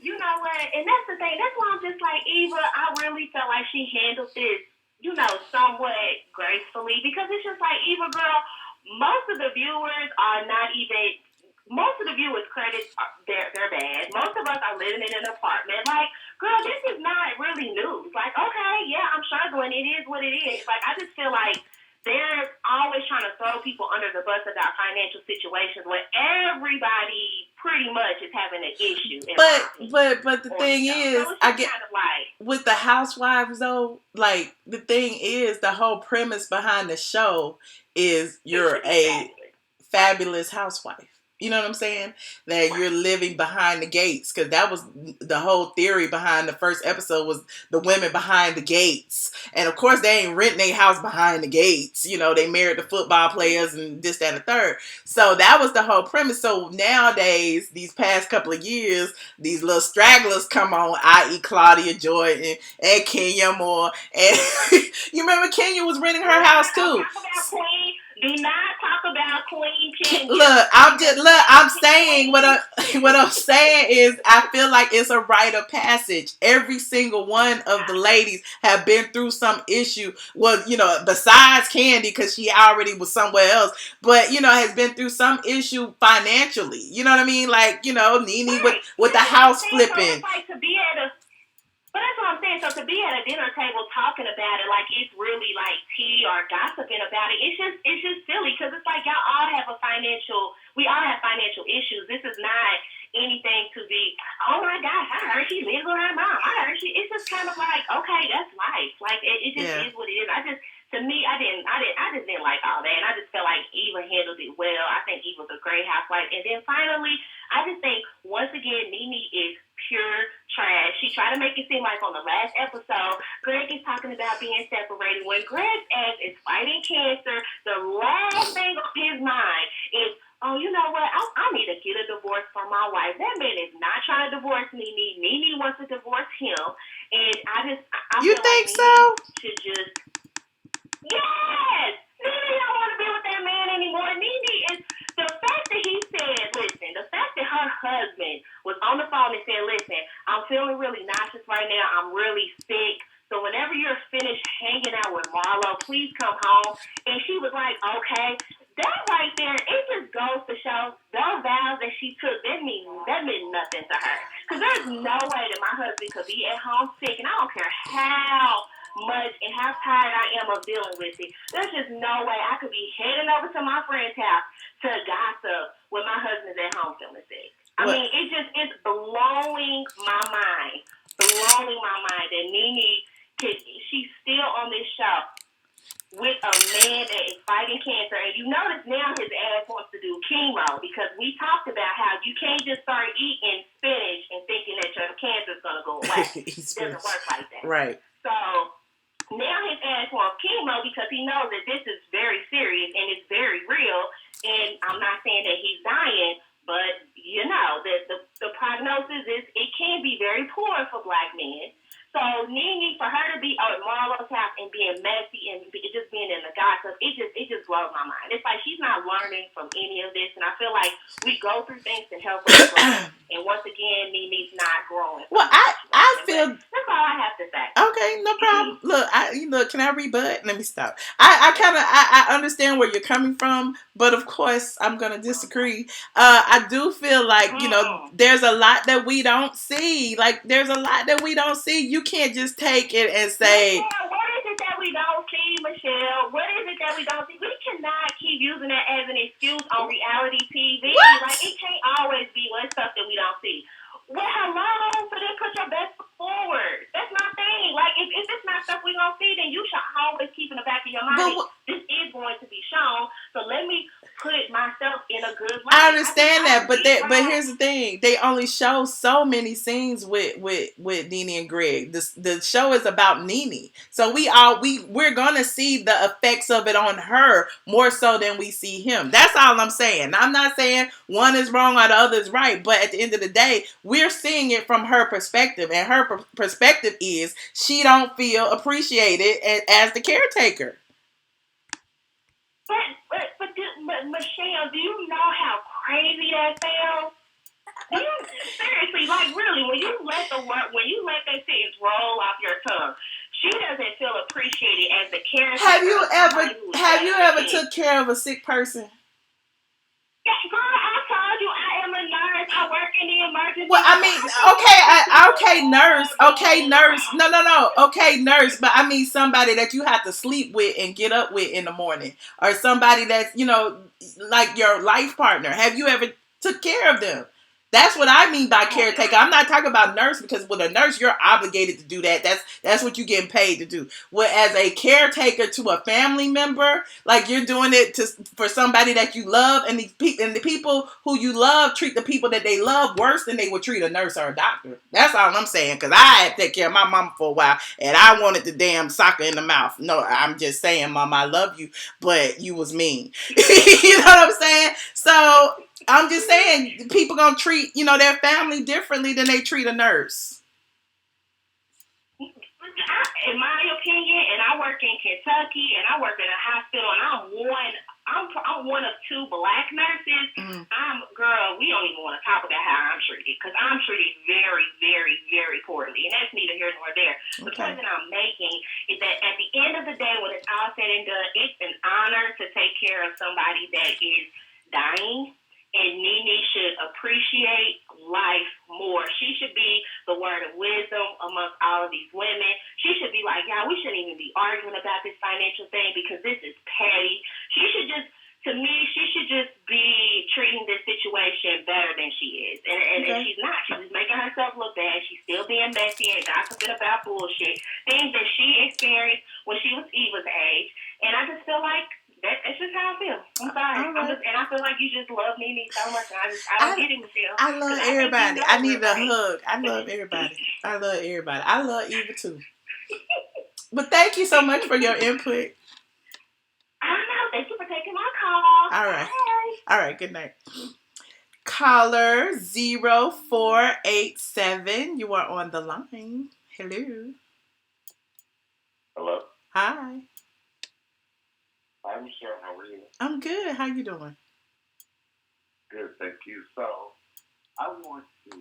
You know what? And that's the thing. That's why I'm just like, Eva, I really felt like she handled this, somewhat gracefully. Because it's just like, Eva, girl, most of the viewers credits, they're bad. Most of us are living in an apartment. Like, girl, this is not really news. Like, okay, yeah, I'm struggling. It is what it is. Like, I just feel like they're always trying to throw people under the bus about financial situations when everybody pretty much is having an issue. But the thing is, so I get kind of like, with the housewives though, like the thing is, the whole premise behind the show is you're a fabulous housewife. You know what I'm saying? That you're living behind the gates. Because that was the whole theory behind the first episode, was the women behind the gates. And of course, they ain't renting their house behind the gates. They married the football players and this, that, and the third. So that was the whole premise. So nowadays, these past couple of years, these little stragglers come on, i.e. Claudia Jordan and Kenya Moore. And you remember Kenya was renting her house too. Do not talk about Queen Kenya. Look, I'm saying what I'm saying is, I feel like it's a rite of passage. Every single one of the ladies have been through some issue. Well, besides Kandi, because she already was somewhere else, but has been through some issue financially. You know what I mean? Like, Nene with the house flipping. But that's what I'm saying. So to be at a dinner table talking about it like it's really like tea or gossiping about it, it's just silly, because it's like we all have financial issues. This is not anything to be, oh my gosh, I heard she lives with her mom. It's just kind of like, okay, that's life. Like it just is what it is. I just didn't like all that, and I just felt like Eva handled it well. I think Eva's a great housewife. And then finally, I just think once again, Nene is pure trash. She tried to make it seem like on the last episode, Greg is talking about being separated. When Greg's ass is fighting cancer, the last thing on his mind is, oh, you know what? I need to get a divorce from my wife. That man is not trying to divorce Nene. Nene wants to divorce him. And I you feel think like so? Should just, yes! Nene don't want to be with that man anymore. Nene is, the fact that he said, listen, the fact that her husband was on the phone and said, listen, I'm feeling really nauseous right now. I'm really sick. So whenever you're finished hanging out with Marlo, please come home. And she was like, okay. That right there, it just goes to show those vows that she took, that meant nothing to her. Because there's no way that my husband could be at home sick, and I don't care how much and how tired I am of dealing with it. There's just no way I could be heading over to my friend's house to gossip when my husband's at home feeling sick. I mean, it's blowing my mind that Nene, she's still on this show with a man that is fighting cancer. And you notice now his ass wants to do chemo, because we talked about how you can't just start eating spinach and thinking that your cancer's going to go away. It doesn't work like that. Right. So now his ass wants chemo because he knows that this is very serious and it's very real. And I'm not saying that he's dying, but the prognosis is it can be very poor for Black men. So Nene, for her to be at Marlo's house and being messy and just being in the gossip, it just blows my mind. It's like she's not learning from any of this, and I feel like we go through things to help us grow. And once again, Nene's not growing. Well, I feel. Let's all I have to say. Okay, no problem. Look, can I rebut? Let me stop. I understand where you're coming from, but of course I'm gonna disagree. I do feel like, there's a lot that we don't see. Like, there's a lot that we don't see. You can't just take it and say, Michelle, what is it that we don't see, Michelle? What is it that we don't see? We cannot keep using that as an excuse on reality TV. What? Like, it can't always be stuff that we don't see. Well, hello, so then put your best foot forward. That's my thing. Like, if it's not stuff we gonna see, then you should always keep in the back of your mind, this is going to be shown. So let me put myself in a good light. I understand that, but here's the thing: they only show so many scenes with Nene and Greg. The show is about Nene, so we're gonna see the effects of it on her more so than we see him. That's all I'm saying. I'm not saying one is wrong or the other is right, but at the end of the day, we're seeing it from her perspective, and her perspective is she don't feel appreciated as the caretaker. But Michelle, do you know how crazy that sounds? Seriously, like really, when you let that sentence roll off your tongue, she doesn't feel appreciated as the caretaker. Have you ever took care of a sick person? Yeah, girl, I told you I am a nurse. I work in the emergency. Well, I mean, okay, nurse. No. Okay, nurse. But I mean somebody that you have to sleep with and get up with in the morning. Or somebody that's, like your life partner. Have you ever took care of them? That's what I mean by caretaker. I'm not talking about nurse, because with a nurse, you're obligated to do that. That's what you're getting paid to do. Whereas a caretaker to a family member, like you're doing it for somebody that you love, and the people who you love treat the people that they love worse than they would treat a nurse or a doctor. That's all I'm saying, because I had to take care of my mama for a while, and I wanted the damn socker in the mouth. No, I'm just saying, Mama, I love you, but you was mean. You know what I'm saying? So I'm just saying, people gonna treat, their family differently than they treat a nurse. In my opinion, and I work in Kentucky, and I work in a hospital, and I'm one of two black nurses. We don't even want to talk about how I'm treated, because I'm treated very, very, very poorly, and that's neither here nor there. The point that I'm making is that at the end of the day, when it's all said and done, it's an honor to take care of somebody that is dying. And Nene should appreciate life more. She should be the word of wisdom amongst all of these women. She should be like, we shouldn't even be arguing about this financial thing, because this is petty. She should just be treating this situation better than she is. And she's not. She's just making herself look bad. She's still being messy and gossiping about bullshit. Things that she experienced when she was Eva's age. And I just feel like that's just how I feel. I'm sorry. Right. And I feel like you just love Nene so much. And I don't get it, Michelle. I love everybody. I need a hug. I love everybody. I love Eva too. But thank you so much for your input. I know. Thank you for taking my call. All right. Bye. All right. Good night. Caller 0487. You are on the line. Hello. Hello. Hi. Hi, Michelle. How are you? I'm good. How you doing? Good, thank you. So, I want to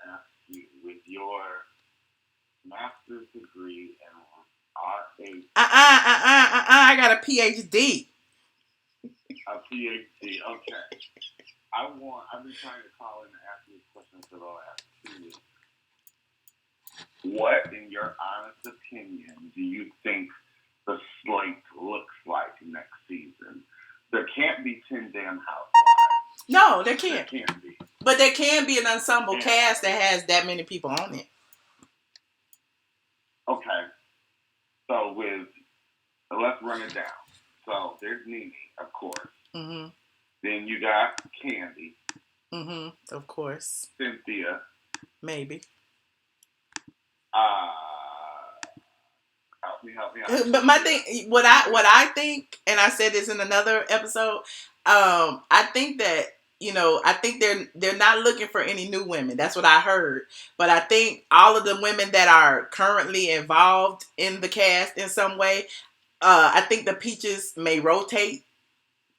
ask you, with your master's degree in RH... I got a PhD. A PhD, okay. I've been trying to call in and ask you questions for the last 2 weeks. What, in your honest opinion, do you think the slate looks like next season? There can't be 10 damn housewives. No, there can't. There can't be. But there can be an ensemble cast that has that many people on it. Okay. So let's run it down. So there's Nene, of course. Mm-hmm. Then you got Kandi. Mm-hmm. Of course. Cynthia. Maybe. Help me out. But my thing, what I think, and I said this in another episode, I think that, I think they're not looking for any new women. That's what I heard. But I think all of the women that are currently involved in the cast in some way, I think the peaches may rotate.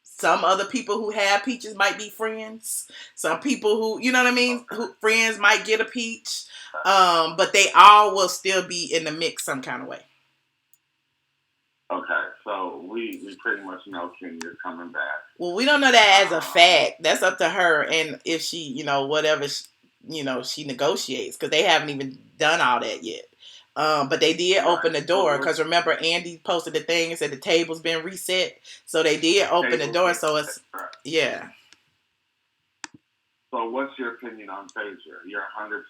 Some other people who have peaches might be friends. Some people who, you know what I mean, who friends might get a peach. But they all will still be in the mix some kind of way. Okay, so we pretty much know Kenya's coming back. Well, we don't know that as a fact. That's up to her, and if she, whatever, she negotiates, because they haven't even done all that yet. But they did open the door, because remember Andy posted the thing and said the table's been reset, so they did open the door. So it's So what's your opinion on Phaedra? Your 100%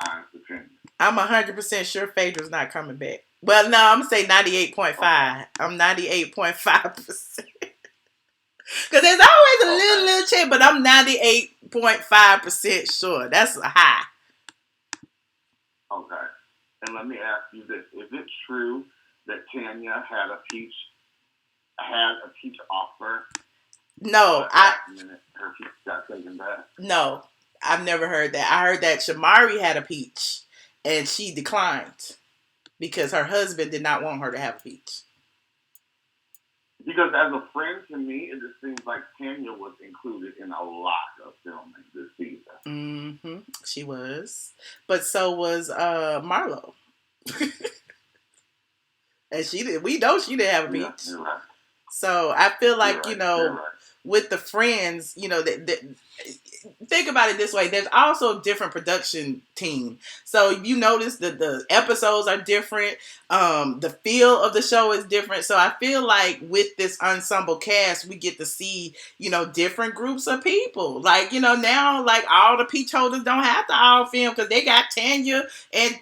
honest opinion. I'm 100% sure Phaedra's not coming back. Well, no, I'm going to say 98.5. Okay. I'm 98.5%. Because there's always a little chance, but I'm 98.5% sure. That's a high. Okay. And let me ask you this. Is it true that Tanya had a peach offer? No. Her peach got taken back? No. I've never heard that. I heard that Shamari had a peach, and she declined because her husband did not want her to have a peach. Because as a friend to me, it just seems like Tanya was included in a lot of filming this season. Mm-hmm. She was. But so was Marlo. And we know she didn't have a peach. Yeah, you're right. So I feel like, with the friends, think about it this way. There's also a different production team. So you notice that the episodes are different. The feel of the show is different. So I feel like with this ensemble cast, we get to see, different groups of people. Like, now, like, all the peach holders don't have to all film because they got Tanya and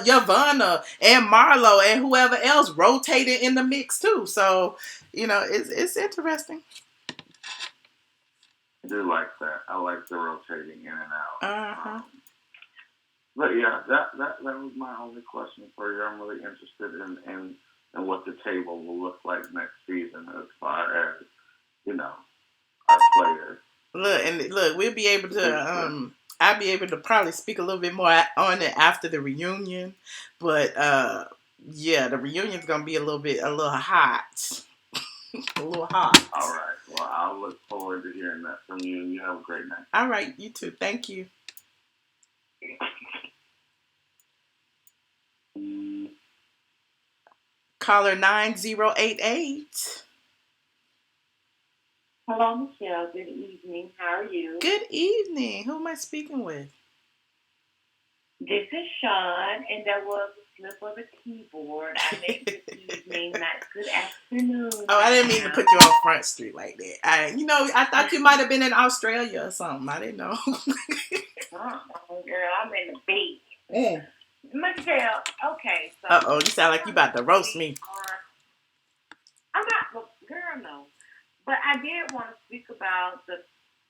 Yavanna and Marlo and whoever else rotated in the mix too. So, it's interesting. I do like that. I like the rotating in and out. Uh-huh. But yeah, that was my only question for you. I'm really interested in what the table will look like next season as far as, our players. Look, we'll be able to I'll be able to probably speak a little bit more on it after the reunion. But the reunion's gonna be a little hot. A little hot. All right. Well, I'll look forward to hearing that from you. You have a great night. All right. You too. Thank you. Caller 9088. Hello, Michelle. Good evening. How are you? Good evening. Who am I speaking with? This is Sean, and there was a slip of the keyboard. I made good evening, not good afternoon. Oh, I didn't mean to put you on Front Street like that. I thought you might have been in Australia or something. I didn't know. Girl, I'm in the beach. Michelle, okay. So you sound like you about to roast me. I'm not, girl, no. But I did want to speak about the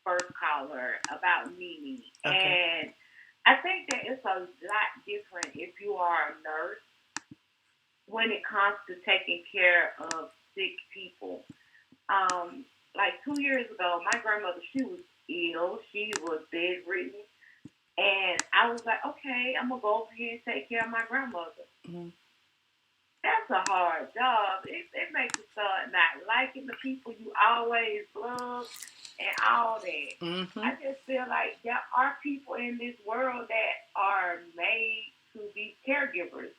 first caller, about Nene. Okay. And I think that it's a lot different if you are a nurse when it comes to taking care of sick people. Like 2 years ago, my grandmother, she was ill. She was bedridden. And I was like, okay, I'm going to go over here and take care of my grandmother. Mm-hmm. That's a hard job. It makes you start not liking the people you always love and all that. Mm-hmm. I just feel like there are people in this world that are made to be caregivers.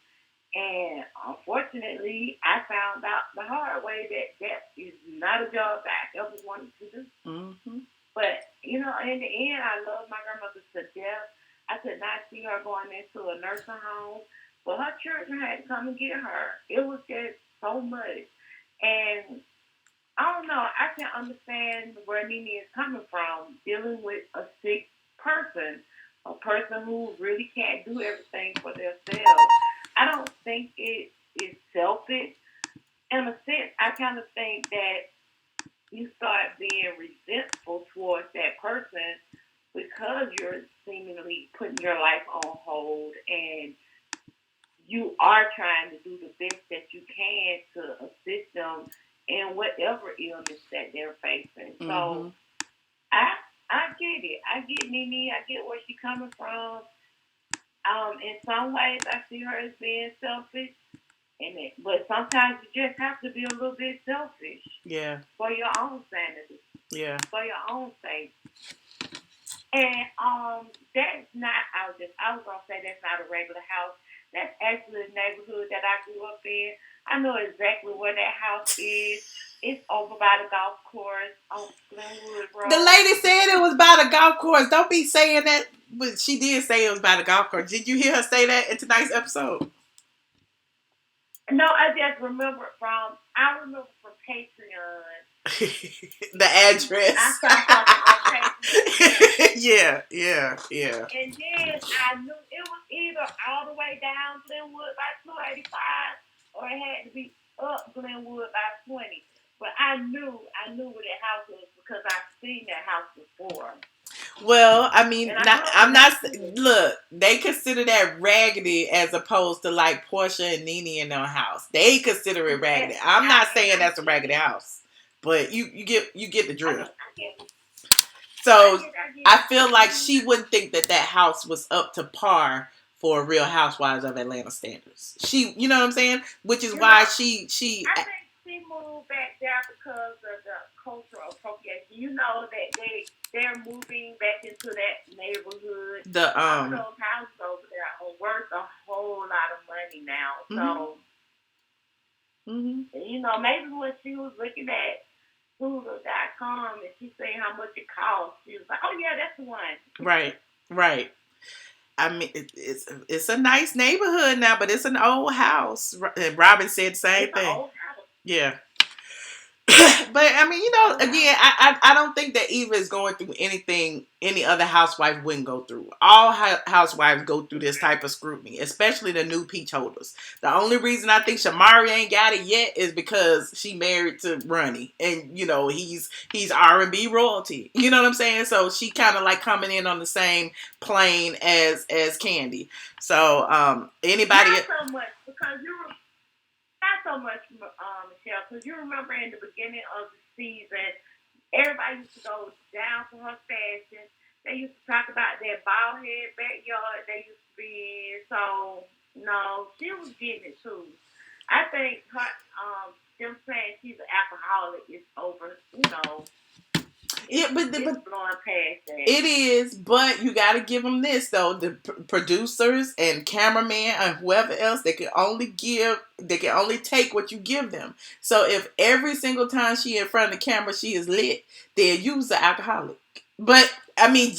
And unfortunately, I found out the hard way that is not a job that I ever wanted to do. Mm-hmm. But, in the end, I love my grandmother to death. I could not see her going into a nursing home. But her children had to come and get her. It was just so much. And I don't know. I can understand where Nene is coming from, dealing with a sick person, a person who really can't do everything for themselves. I don't think it is selfish. In a sense, I kind of think that you start being resentful towards that person because you're seemingly putting your life on hold and you are trying to do the best that you can to assist them in whatever illness that they're facing. Mm-hmm. So I get it. I get Nene. I get where she's coming from. In some ways, I see her as being selfish. But sometimes you just have to be a little bit selfish. Yeah. For your own sanity. Yeah. For your own sake. And that's not. I was gonna say that's not a regular house. That's actually a neighborhood that I grew up in. I know exactly where that house is. It's over by the golf course on Glenwood Road. The lady said it was by the golf course. Don't be saying that, but she did say it was by the golf course. Did you hear her say that in tonight's episode? No, I just remember from Patreon. The address. I saw something on Patreon. Yeah. And then I knew it was either all the way down Glenwood by 285 or it had to be up Glenwood by 20. But I knew where that house was because I've seen that house before. Well, I mean, I'm not. Look, they consider that raggedy as opposed to like Porsha and Nene in their house. They consider it raggedy. I'm not saying that's a raggedy house, but you get the drift. So I feel like she wouldn't think that house was up to par for Real Housewives of Atlanta standards. You know what I'm saying? Which is why she. I think she moved back there because of the cultural appropriation. You know that they're moving back into that neighborhood. All those houses over there are worth a whole lot of money now. So, you know, maybe when she was looking at Hulu.com and she saying how much it costs, she was like, "Oh yeah, that's the one." Right. I mean, it's a nice neighborhood now, but it's an old house. And Robin said the same thing. An old house. Yeah. But I mean, you know, again, I don't think that Eva is going through anything any other housewife wouldn't go through. All housewives go through this type of scrutiny, especially the new peach holders. The only reason I think Shamari ain't got it yet is because she married to Ronnie, and you know he's R&B royalty. You know what I'm saying? So she kind of like coming in on the same plane as Kandi. So anybody? Not so much because not so much, Michelle, because you remember in the beginning of the season, everybody used to go down for her fashion. They used to talk about their bald head backyard they used to be in. So, no, she was getting it too. I think her, them saying she's an alcoholic is over, you know. Yeah, but blowing past that. It is, but you got to give them this though: the producers and cameraman and whoever else, they can only take what you give them. So if every single time she in front of the camera she is lit, they'll use the alcoholic. But I mean,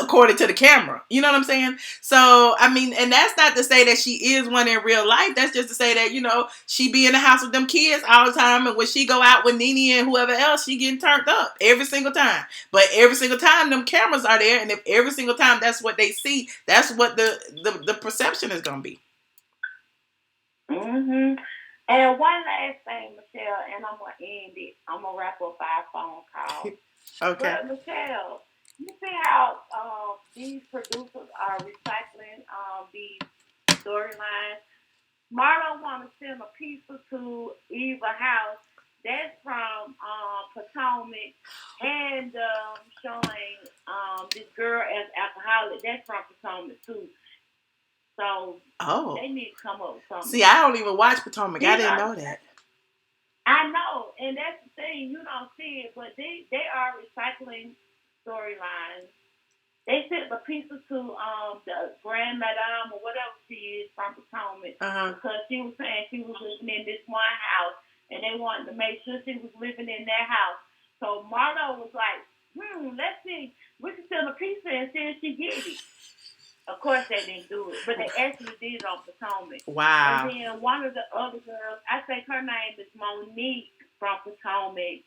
according to the camera, you know what I'm saying? So I mean, and that's not to say that she is one in real life. That's just to say that, you know, she be in the house with them kids all the time, and when she go out with Nene and whoever else, she getting turned up every single time. But every single time them cameras are there, and if every single time that's what they see, that's what the perception is gonna be. Mhm. And one last thing, Michelle, and I'm gonna end it. I'm gonna wrap up our phone call. Okay. But Michelle, you see how these producers are recycling these storylines. Marlo want to send a pizza to Eva house. That's from Potomac, and showing this girl as alcoholic. That's from Potomac too. So they need to come up with something. See, I don't even watch Potomac. I didn't know that. I know, and that's the thing. You don't see it, but they are recycling storylines. They sent the pizza to the Grand Madame or whatever she is from Potomac because she was saying she was living in this one house, and they wanted to make sure she was living in that house. So Marlo was like, let's see. We can send a pizza and see if she get it. Of course they didn't do it, but they actually did it on Potomac. Wow. And then one of the other girls, I think her name is Monique from Potomac.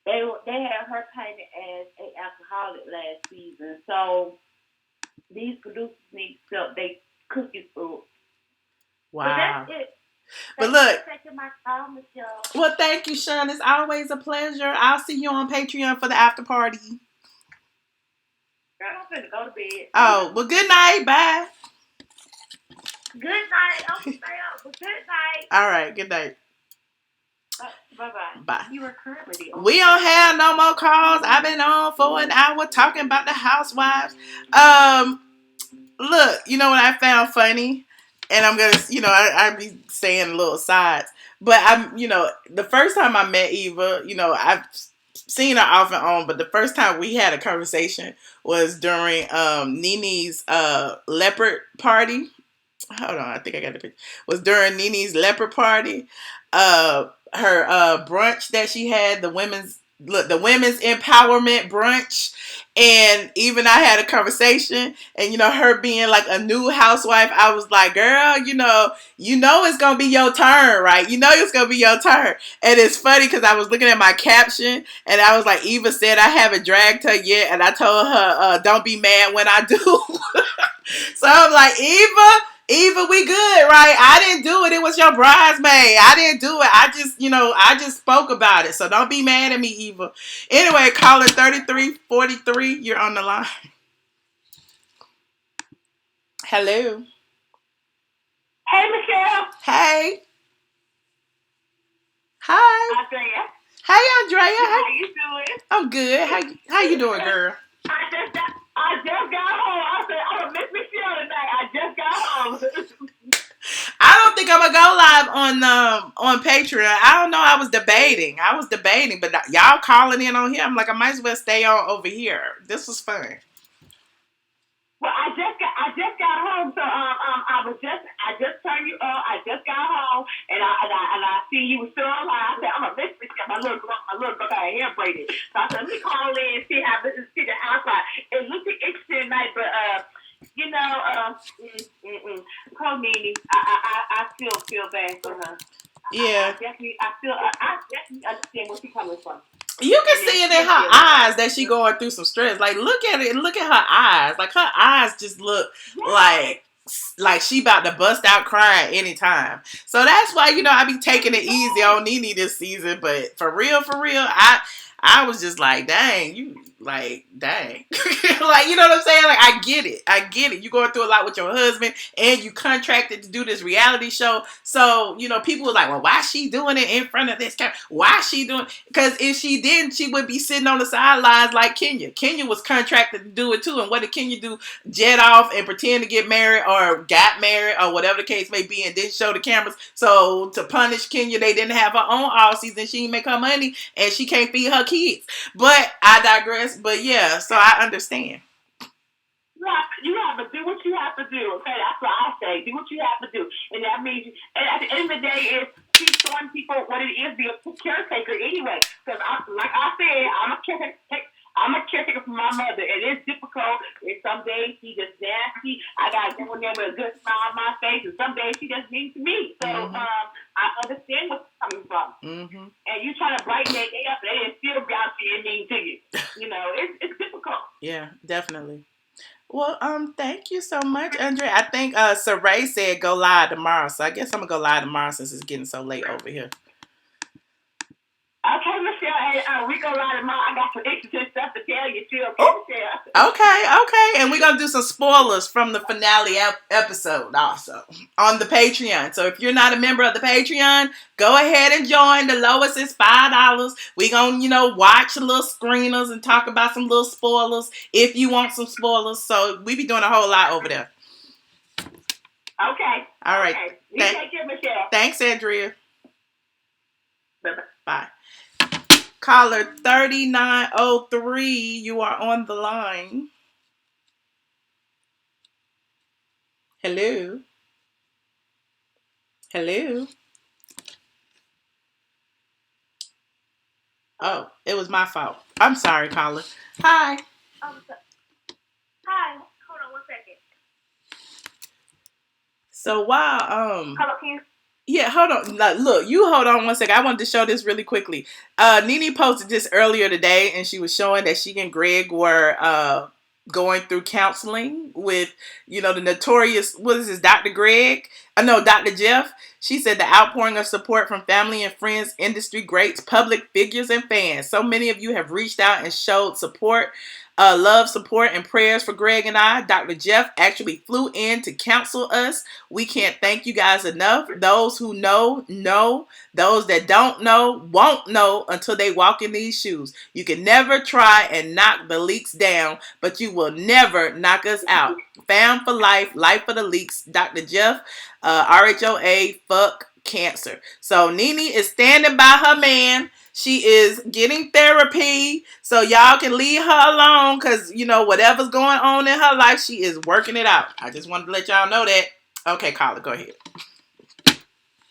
They had her painted as an alcoholic last season. So these producers need to sell their cookies through. Wow. But that's it. But look. Taking my call, Michelle. Well, thank you, Sean. It's always a pleasure. I'll see you on Patreon for the after party. Girl, I'm finna go to bed. Oh, well, good night. Bye. Good night. I'm gonna stay up, but good night. All right, good night. Bye-bye. Bye. You are currently on. We don't have no more calls. I've been on for an hour talking about the housewives. Look, you know what I found funny? And I'm going to, you know, I be saying little sides. But I'm, you know, the first time I met Eva, you know, seen her off and on, but the first time we had a conversation was during Nene's leopard party. Hold on, I think I got the picture. Was during Nene's leopard party. Her brunch that she had, the women's empowerment brunch. And even I had a conversation, and her being like a new housewife, I was like, girl, it's gonna be your turn, right? It's gonna be your turn. And it's funny because I was looking at my caption, and I was like, Eva said I haven't dragged her yet, and I told her, don't be mad when I do. So I'm like, Eva, we good, right? I didn't do it. It was your bridesmaid. I didn't do it. I just spoke about it. So don't be mad at me, Eva. Anyway, caller 3343, you're on the line. Hello. Hey, Michelle. Hey. Hi. Andrea. Hey, Andrea. How you doing? I'm good. How you doing, girl? I just got home. I said, I'm going to miss Michelle tonight. I just got home. I don't think I'm going to go live on Patreon. I don't know. I was debating, but y'all calling in on here. I'm like, I might as well stay on over here. This was fun. Well, I just got home, so I just turned you on. I just got home, and I see you were still online. I said, I'm gonna miss Michelle. My little girl got her hair braided. So I said, let me call in and see how this is the outside. It looked interesting tonight, but call Nene. I still feel bad for her. Yeah. I definitely understand where she's coming from. You can see it in her eyes that she going through some stress. Like, look at it. Look at her eyes. Like, her eyes just look like she about to bust out crying anytime. So that's why, I be taking it easy on Nene this season. But for real, I was just like, dang. Like, you know what I'm saying? Like, I get it. You going through a lot with your husband, and you contracted to do this reality show. So, people were like, well, why is she doing it in front of this camera? Why is she doing it? Because if she didn't, she would be sitting on the sidelines like Kenya. Kenya was contracted to do it too. And what did Kenya do? Jet off and pretend to get married or got married or whatever the case may be, and didn't show the cameras. So to punish Kenya, they didn't have her own all season. She didn't make her money, and she can't feed her kids. But I digress. But yeah, so I understand. You have to do what you have to do. Okay, that's what I say. Do what you have to do, and that means. And at the end of the day, she's showing people what it is to be a caretaker anyway. Because, like I said, I'm a caretaker for my mother. It is difficult. And some days she just nasty. I gotta go in there with a good smile on my face, and some days she just mean to me. So I understand where she's coming from. Mm-hmm. And you try to brighten that day up, and they still grouchy and mean to you. It's difficult. Yeah, definitely. Well, thank you so much, Andre. I think Saray said go live tomorrow, so I guess I'm gonna go live tomorrow since it's getting so late over here. Okay, Michelle, we go live tomorrow. I got some interesting stuff to tell you too. Okay, Michelle. Okay, and we're gonna do some spoilers from the finale episode also on the Patreon. So if you're not a member of the Patreon, go ahead and join. The lowest is $5. We gonna watch little screeners and talk about some little spoilers if you want some spoilers. So we be doing a whole lot over there. Okay. All right. Okay. You take care, Michelle. Thanks, Andrea. Bye-bye. Bye. Caller 3903, you are on the line. Hello. Oh, it was my fault. I'm sorry, caller. Hi. Hi. Hold on 1 second. So while Hello, can you? Yeah, hold on. Look, you hold on 1 second. I wanted to show this really quickly. Nene posted this earlier today, and she was showing that she and Greg were going through counseling with, the notorious, what is this, Dr. Greg? Dr. Jeff. She said the outpouring of support from family and friends, industry greats, public figures, and fans. So many of you have reached out and showed support. Love, support, and prayers for Greg and I. Dr. Jeff actually flew in to counsel us. We can't thank you guys enough. Those who know. Those that don't know won't know until they walk in these shoes. You can never try and knock the leaks down, but you will never knock us out. Fam for life, life for the leaks. Dr. Jeff, RHOA, fuck cancer. So Nene is standing by her man. She is getting therapy, so y'all can leave her alone because, whatever's going on in her life, she is working it out. I just wanted to let y'all know that. Okay, Carla, go ahead. Okay,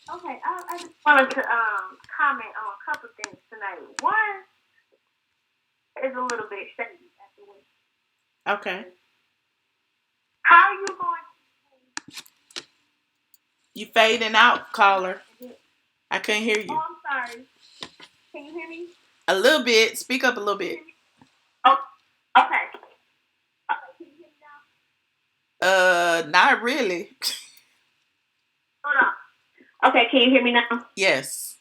I just wanted to comment on a couple things tonight. One is a little bit shady at the way. Okay. How are you going to... You fading out, caller. I couldn't hear you. Oh, I'm sorry. Can you hear me? A little bit. Speak up a little bit. Oh, okay. Can you hear me now? Not really. Hold on. Okay, can you hear me now? Yes.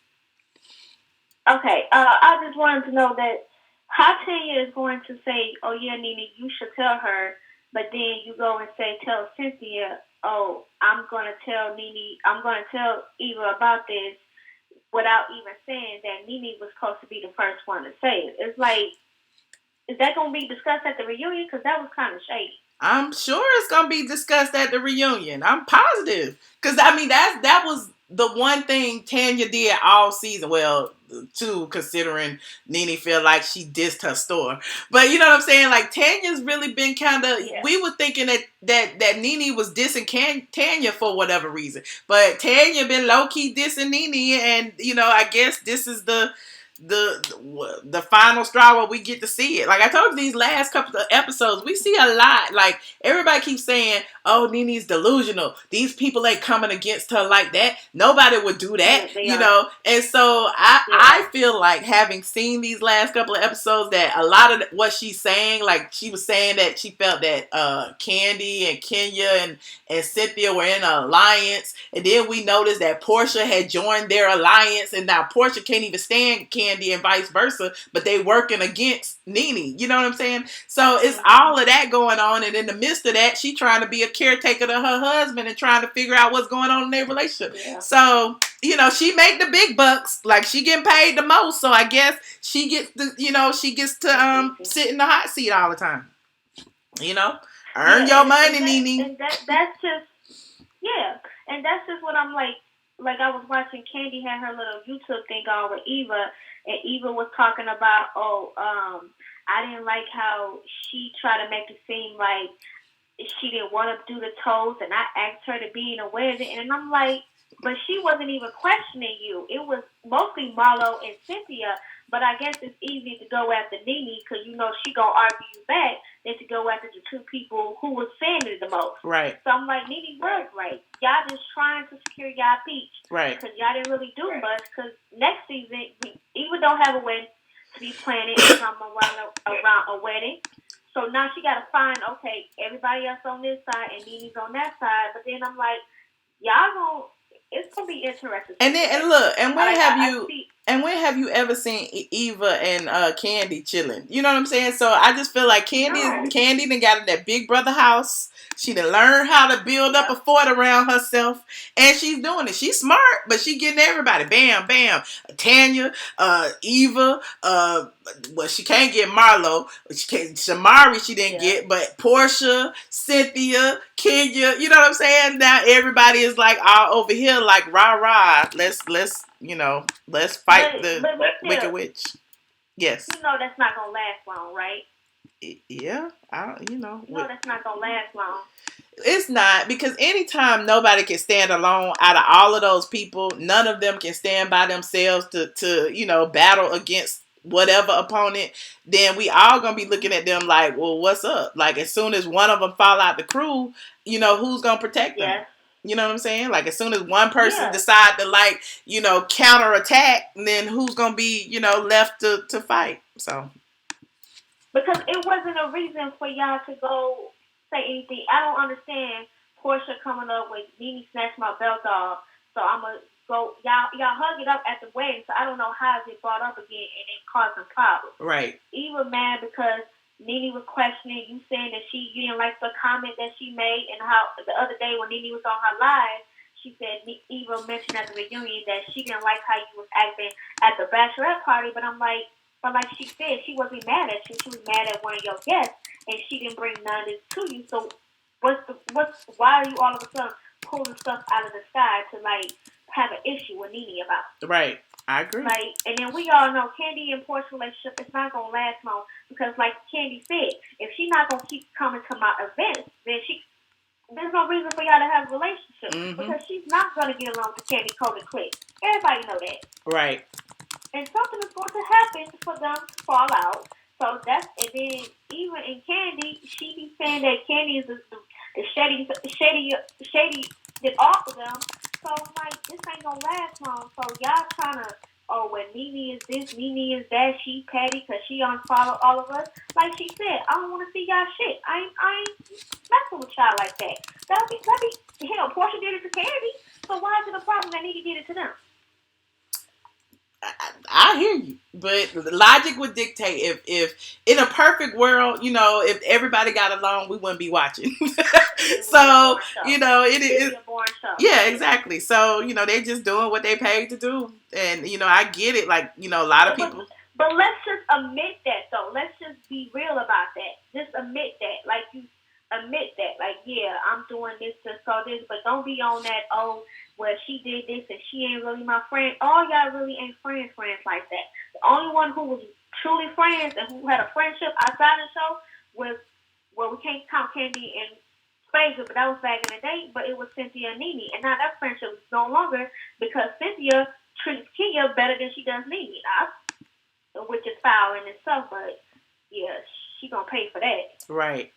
Okay, I just wanted to know that how Tanya is going to say, oh yeah, Nene, you should tell her, but then you go and tell Cynthia, oh, I'm going to tell Eva about this without even saying that Nene was supposed to be the first one to say it. It's like, is that going to be discussed at the reunion? Because that was kind of shady. I'm sure it's going to be discussed at the reunion. I'm positive. Because, that was the one thing Tanya did all season. Well, two, considering Nene feel like she dissed her store. But you know what I'm saying? Like, Tanya's really been kind of... Yeah. We were thinking that Nene was dissing Tanya for whatever reason. But Tanya been low-key dissing Nene. And, I guess this is the final straw where we get to see it. Like I told you, these last couple of episodes, we see a lot. Like everybody keeps saying, "Oh, Nene's delusional. These people ain't coming against her like that. Nobody would do that," And so I feel like, having seen these last couple of episodes, that a lot of what she's saying, like she was saying that she felt that Kandi and Kenya and Cynthia were in an alliance, and then we noticed that Porsha had joined their alliance, and now Porsha can't even stand Kandi and vice versa, but they working against Nene. You know what I'm saying? So it's all of that going on, and in the midst of that, she trying to be a caretaker to her husband and trying to figure out what's going on in their relationship. Yeah. So, she make the big bucks, like she getting paid the most, so I guess she gets to sit in the hot seat all the time. Earn your money, Nene. And that's just what I'm like. Like I was watching Kandi had her little YouTube thing on with Eva, and Eva was talking about, I didn't like how she tried to make it seem like she didn't want to do the toes, and I asked her to be in a wedding, and I'm like, but she wasn't even questioning you. It was mostly Marlo and Cynthia, but I guess it's easy to go after Nene because she gonna argue you back than to go after the two people who was saying it the most. Right. So I'm like, Nene was right. Y'all just trying to secure y'all peach. Right. Because y'all didn't really do much. Because next season, we even don't have a wedding to be planning around a wedding. So now she got to find, okay, everybody else on this side and Nene's on that side. But then I'm like, it's gonna be interesting. And when have you ever seen Eva and Kandi chilling? You know what I'm saying? So I just feel like Kandi done got in that big brother house. She done learned how to build up a fort around herself, and she's doing it. She's smart, but she getting everybody. Bam, bam. Tanya, Eva, well, she can't get Marlo. Shamari, she didn't get, but Porsha, Cynthia, Kenya. You know what I'm saying? Now everybody is like all over here, like rah. Let's fight the Wicked Witch. Yes. That's not gonna last long, right? Yeah, that's not gonna last long. It's not, because anytime nobody can stand alone out of all of those people, none of them can stand by themselves to battle against whatever opponent, then we all gonna be looking at them like, well, what's up? Like, as soon as one of them fall out the crew, who's gonna protect them? Yes. You know what I'm saying? Like, as soon as one person decide to counterattack, then who's gonna be left to fight? So. Because it wasn't a reason for y'all to go say anything. I don't understand Porsha coming up with Nene snatched my belt off, so I'm going to go. Y'all hug it up at the wedding, so I don't know how it brought up again and it caused some problems. Right. Eva mad because Nene was questioning you, saying that you didn't like the comment that she made, and how the other day when Nene was on her live, she said Eva mentioned at the reunion that she didn't like how you was acting at the bachelorette party, but I'm like, but like she said, she wasn't mad at you. She was mad at one of your guests, and she didn't bring none of this to you. So, why are you all of a sudden pulling stuff out of the sky to have an issue with Nene about? Right. I agree. Like, and then we all know Kandi and Porsche relationship is not gonna last long because, like Kandi said, if she's not gonna keep coming to my events, then there's no reason for y'all to have a relationship because she's not gonna get along with Kandi, Cole, and Click. Everybody know that. Right. And something is going to happen for them to fall out. So that's, and then even in Kandi, she be saying that Kandi is the shady that off of them. So like, this ain't gonna last long. So y'all trying to, oh, when Nene is this, Nene is that, she petty because she unfollow all of us. Like she said, I don't want to see y'all shit. I ain't messing with y'all like that. That'll be hell. Porsha did it to Kandi, so why is it a problem that Nene did it to them? I hear you, but logic would dictate if in a perfect world, you know, if everybody got along, we wouldn't be watching. So, you know, it is. Yeah, exactly. So, you know, they just doing what they paid to do. And, you know, I get it. Like, you know, a lot of people. But let's just admit that, though. Let's just be real about that. Just admit that. Like, you admit that. Like, yeah, I'm doing this to so this, but don't be on that, oh, well, she did this and she ain't really my friend. All y'all really ain't friends like that. The only one who was truly friends and who had a friendship outside the show was, well, we can't count Kandi and Fraser, but that was back in the day, but it was Cynthia and Nene. And now that friendship is no longer because Cynthia treats Kia better than she does Nene, which is foul in itself, but yeah, she gonna pay for that. Right.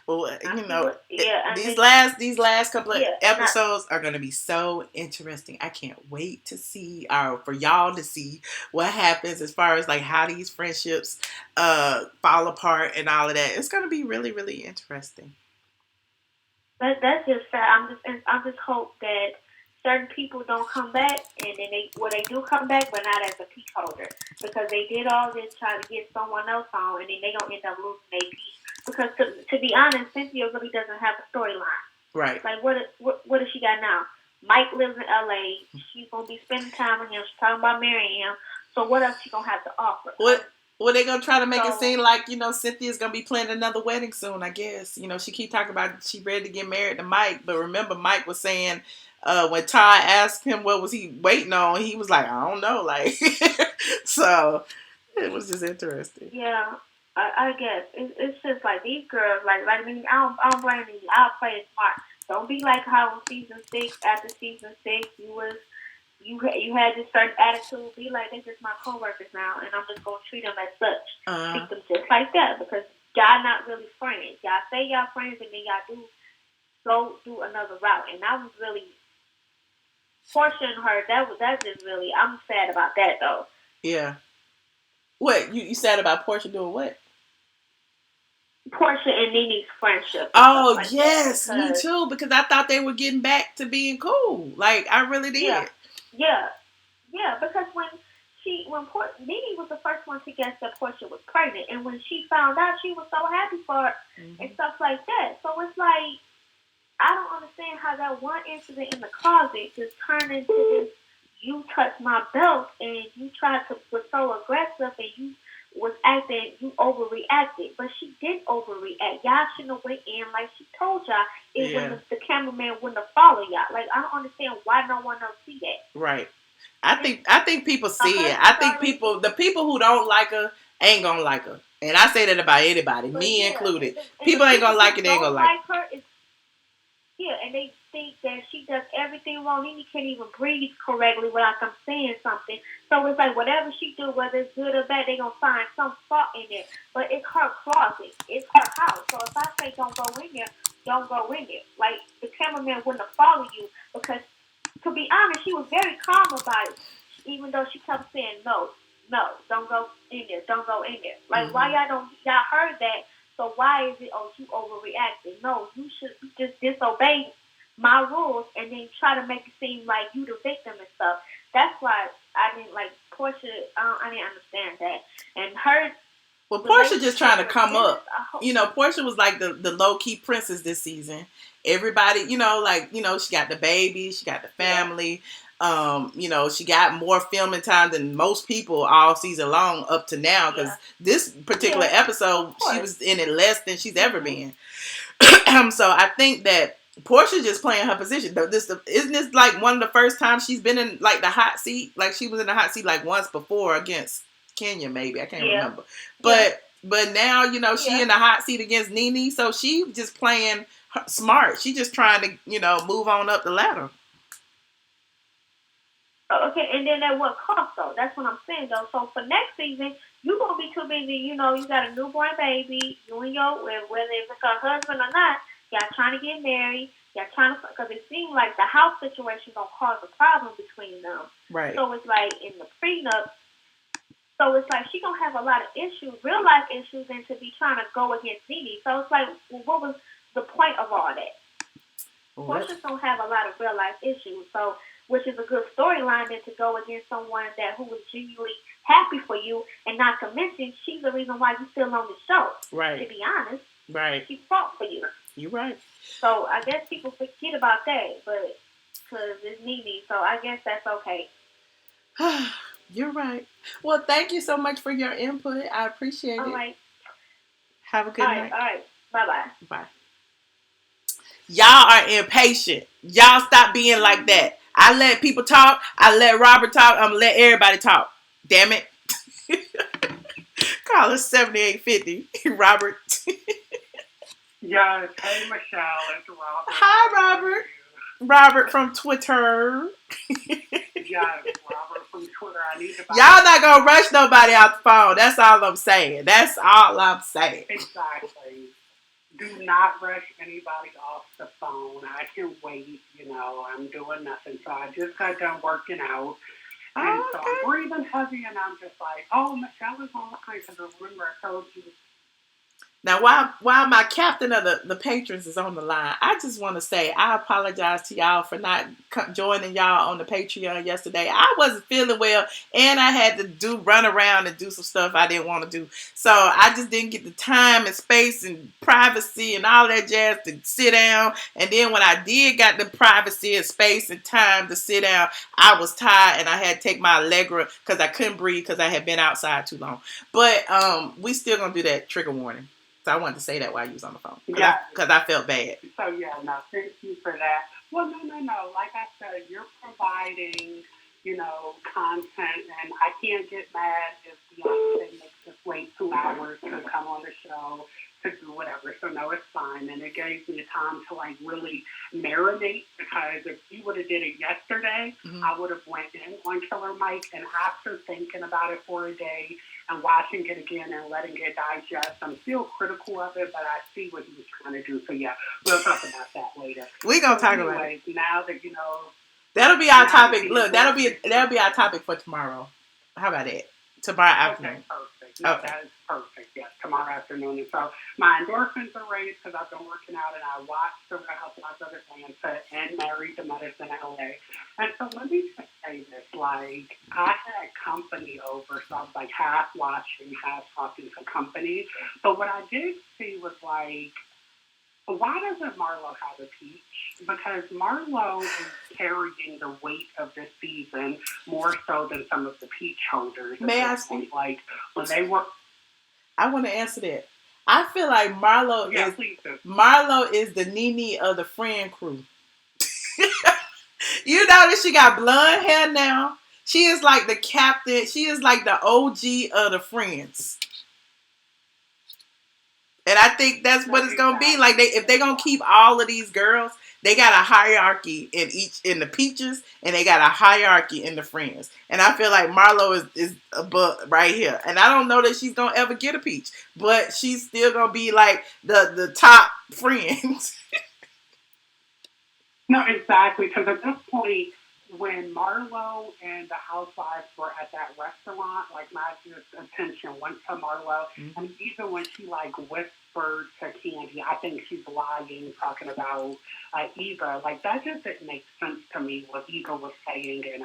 Well, you know, these last couple of episodes are going to be so interesting. I can't wait to see, or for y'all to see what happens as far as like how these friendships fall apart and all of that. It's going to be really, really interesting. That's just sad. I just hope that certain people don't come back, and then they do come back, but not as a peace holder, because they did all this trying to get someone else on, and then they gonna end up losing their peace. Because to be honest, Cynthia really doesn't have a storyline. Right. Like what does she got now? Mike lives in LA. She's gonna be spending time with him. She's talking about marrying him. So what else she gonna have to offer? Well, they gonna try to make it seem like, you know, Cynthia's gonna be planning another wedding soon, I guess. You know, she keep talking about she ready to get married to Mike, but remember Mike was saying when Todd asked him what was he waiting on, he was like, I don't know, like so it was just interesting. Yeah. I guess it's just like these girls, like I mean, I don't blame you. I'll play it smart. Don't be like how in season 6. After season 6, you had this certain attitude. Be like, they're just my coworkers now, and I'm just gonna treat them as such. Treat them just like that, because y'all not really friends. Y'all say y'all friends, and then y'all do go do another route. And that was really Porsha and her. That's just really. I'm sad about that though. Yeah. What you sad about Porsha doing what? Porsha and Nene's friendship. Oh, like yes, me too, because I thought they were getting back to being cool. Like, I really did. Yeah, because when Nene was the first one to guess that Porsha was pregnant, and when she found out, she was so happy for her and stuff like that. So it's like, I don't understand how that one incident in the closet just turned into this, you touched my belt, and you was so aggressive, and you was acting, you overreacted, but she did overreact. Y'all shouldn't have went in like she told y'all. When the cameraman wouldn't have followed y'all. Like, I don't understand why no one else see that. Right. I think people see it. I think the people who don't like her ain't gonna like her, and I say that about anybody, me included. People ain't gonna like it. They ain't gonna like her. And they think that she does everything wrong. Nene can't even breathe correctly without them saying something. So it's like whatever she do, whether it's good or bad, they gonna find some fault in it. But it's her closet. It's her house. So if I say don't go in there, don't go in there. Like, the cameraman wouldn't have followed you, because, to be honest, she was very calm about it. Even though she kept saying, no, don't go in there, don't go in there. Like, why y'all heard that? So why is it, you overreacted? No, you should just disobey my rules and then try to make it seem like you the victim and stuff. That's why I didn't like Porsha. I didn't understand that. And her. Well, Porsha just trying to come up. You know, Porsha was like the low-key princess this season. Everybody, you know, like, you know, she got the baby, she got the family. You know, she got more filming time than most people all season long up to now, because this particular episode, she was in it less than she's ever been. So I think that Porsha just playing her position. Isn't this like one of the first times she's been in like the hot seat? Like she was in the hot seat like once before against Kenya, maybe I can't remember. But now she in the hot seat against Nene, so she just playing smart. She just trying to move on up the ladder. Okay, and then at what cost though? That's what I'm saying though. So for next season, you gonna be too busy. You got a newborn baby. You and whether it's a husband or not, y'all trying to get married. Y'all trying to, because it seems like the house situation gonna cause a problem between them. Right. So it's like in the prenup. So it's like she gonna have a lot of issues, real life issues, and to be trying to go against Nene. So it's like, well, what was the point of all that? Porsha's gonna have a lot of real life issues. So, which is a good storyline than to go against someone who was genuinely happy for you, and not to mention she's the reason why you're still on the show. Right. To be honest. Right. She fought for you. You're right. So I guess people forget about that, but because it's Nene, so I guess that's okay. You're right. Well, thank you so much for your input. I appreciate it. All right. Have a good night. All right. Bye-bye. Bye. Y'all are impatient. Y'all stop being like that. I let people talk. I let Robert talk. I'm going to let everybody talk. Damn it. Call us 7850. Robert. Yes. Hey, Michelle. It's Robert. Hi, Robert. Robert from Twitter. Yes, Robert from Twitter. I need to buy Y'all not going to rush nobody out the phone. That's all I'm saying. Exactly. Do not rush anybody off the phone. I can wait. I'm doing nothing. So I just got done working out. And so I'm breathing heavy, and I'm just like, oh, Michelle is on the line. Because remember, I told you. Now, while my captain of the patrons is on the line, I just want to say I apologize to y'all for not joining y'all on the Patreon yesterday. I wasn't feeling well, and I had to run around and do some stuff I didn't want to do. So I just didn't get the time and space and privacy and all that jazz to sit down. And then when I did got the privacy and space and time to sit down, I was tired, and I had to take my Allegra because I couldn't breathe because I had been outside too long. But we still going to do that trigger warning. So I wanted to say that while you was on the phone. Because I felt bad. So, thank you for that. Well, no. Like I said, you're providing, content, and I can't get mad if Beyonce makes us wait 2 hours to come on the show to do whatever. So, no, it's fine. And it gave me time to, really marinate, because if you would have did it yesterday, I would have went in on Killer Mike, and after thinking about it for a day, and watching it again and letting it digest. I'm still critical of it, but I see what he was trying to do. So, we'll talk about that later. We're going to talk about it. Now that, that'll be our topic. Look, that'll be our topic for tomorrow. How about that? Tomorrow afternoon. Okay, perfect. No, that is perfect. Yes, tomorrow afternoon. And so my endorphins are raised because I've been working out, and I watched the Real Housewives of Atlanta and Married to Medicine LA. And so let me just say this, I had company over, so I was half watching, half talking to company. But what I did see was why doesn't Marlo have a peach? Because Marlo is carrying the weight of this season more so than some of the peach holders. May I speak? When they were... I want to answer that. I feel like Marlo is the Nene of the friend crew. You notice she got blonde hair now. She is like the captain. She is like the OG of the friends. And I think that's what it's gonna be. If they're gonna keep all of these girls, they got a hierarchy in the peaches, and they got a hierarchy in the friends. And I feel like Marlo is above right here. And I don't know that she's gonna ever get a peach, but she's still gonna be like the top friends. No, exactly. Because at this point, when Marlo and the housewives were at that restaurant, my attention went to Marlo. And even when she whispered to Kandi, I think she's lying, talking about Eva. That just didn't make sense to me, what Eva was saying and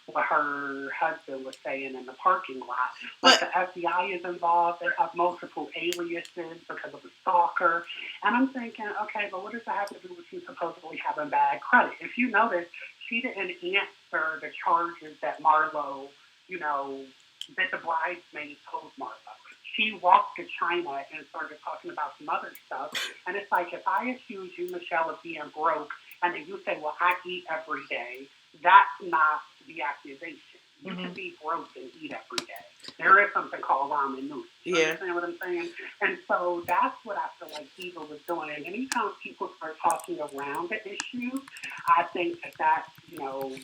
what her husband was saying in the parking lot. The FBI is involved. They have multiple aliases because of the stalker. And I'm thinking, okay, but what does that have to do with you supposedly having bad credit? If you notice, she didn't answer the charges that Marlo, that the bridesmaid told Marlo. she walked to China and started talking about some other stuff. And it's like, if I accuse you, Michelle, of being broke, and then you say, well, I eat every day, that's not the accusation. You can be broke and eat every day. There is something called ramen noodles. You understand what I'm saying? And so that's what I feel like Eva was doing. And anytime people start talking around the issue, I think that, you know,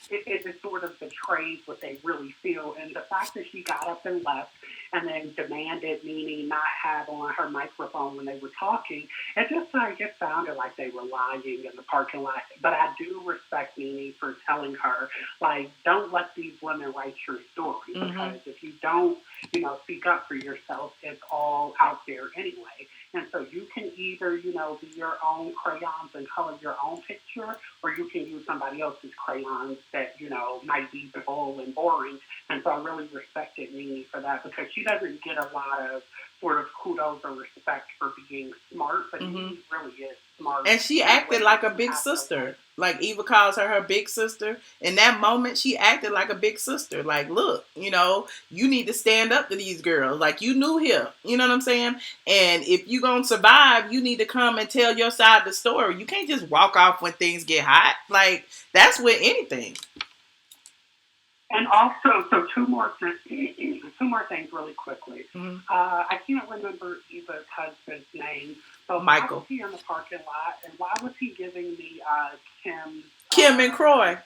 it sort of betrays what they really feel. And the fact that she got up and left and then demanded Nene not have on her microphone when they were talking, it sounded like they were lying in the parking lot. But I do respect Nene for telling her, like, don't let these women write your story. Because if you don't, you know, speak up for yourself, it's all out there anyway. And so you can either, you know, be your own crayons and color your own picture, or you can use somebody else's crayons that, you know, might be dull and boring. And so I really respected Nene for that, because she doesn't get a lot of sort of kudos or respect for being smart, but Nene really is smart. And she acted like a big sister. Like Eva calls her big sister. In that moment, she acted like a big sister. Like, look, you know, you need to stand up to these girls. Like, you knew him. You know what I'm saying? And if you gonna survive, you need to come and tell your side of the story. You can't just walk off when things get hot. Like, that's with anything. And also, so two more things really quickly. I can't remember Eva's husband's name. So Michael. Why was he in the parking lot, and why was he giving me Kim and Croy?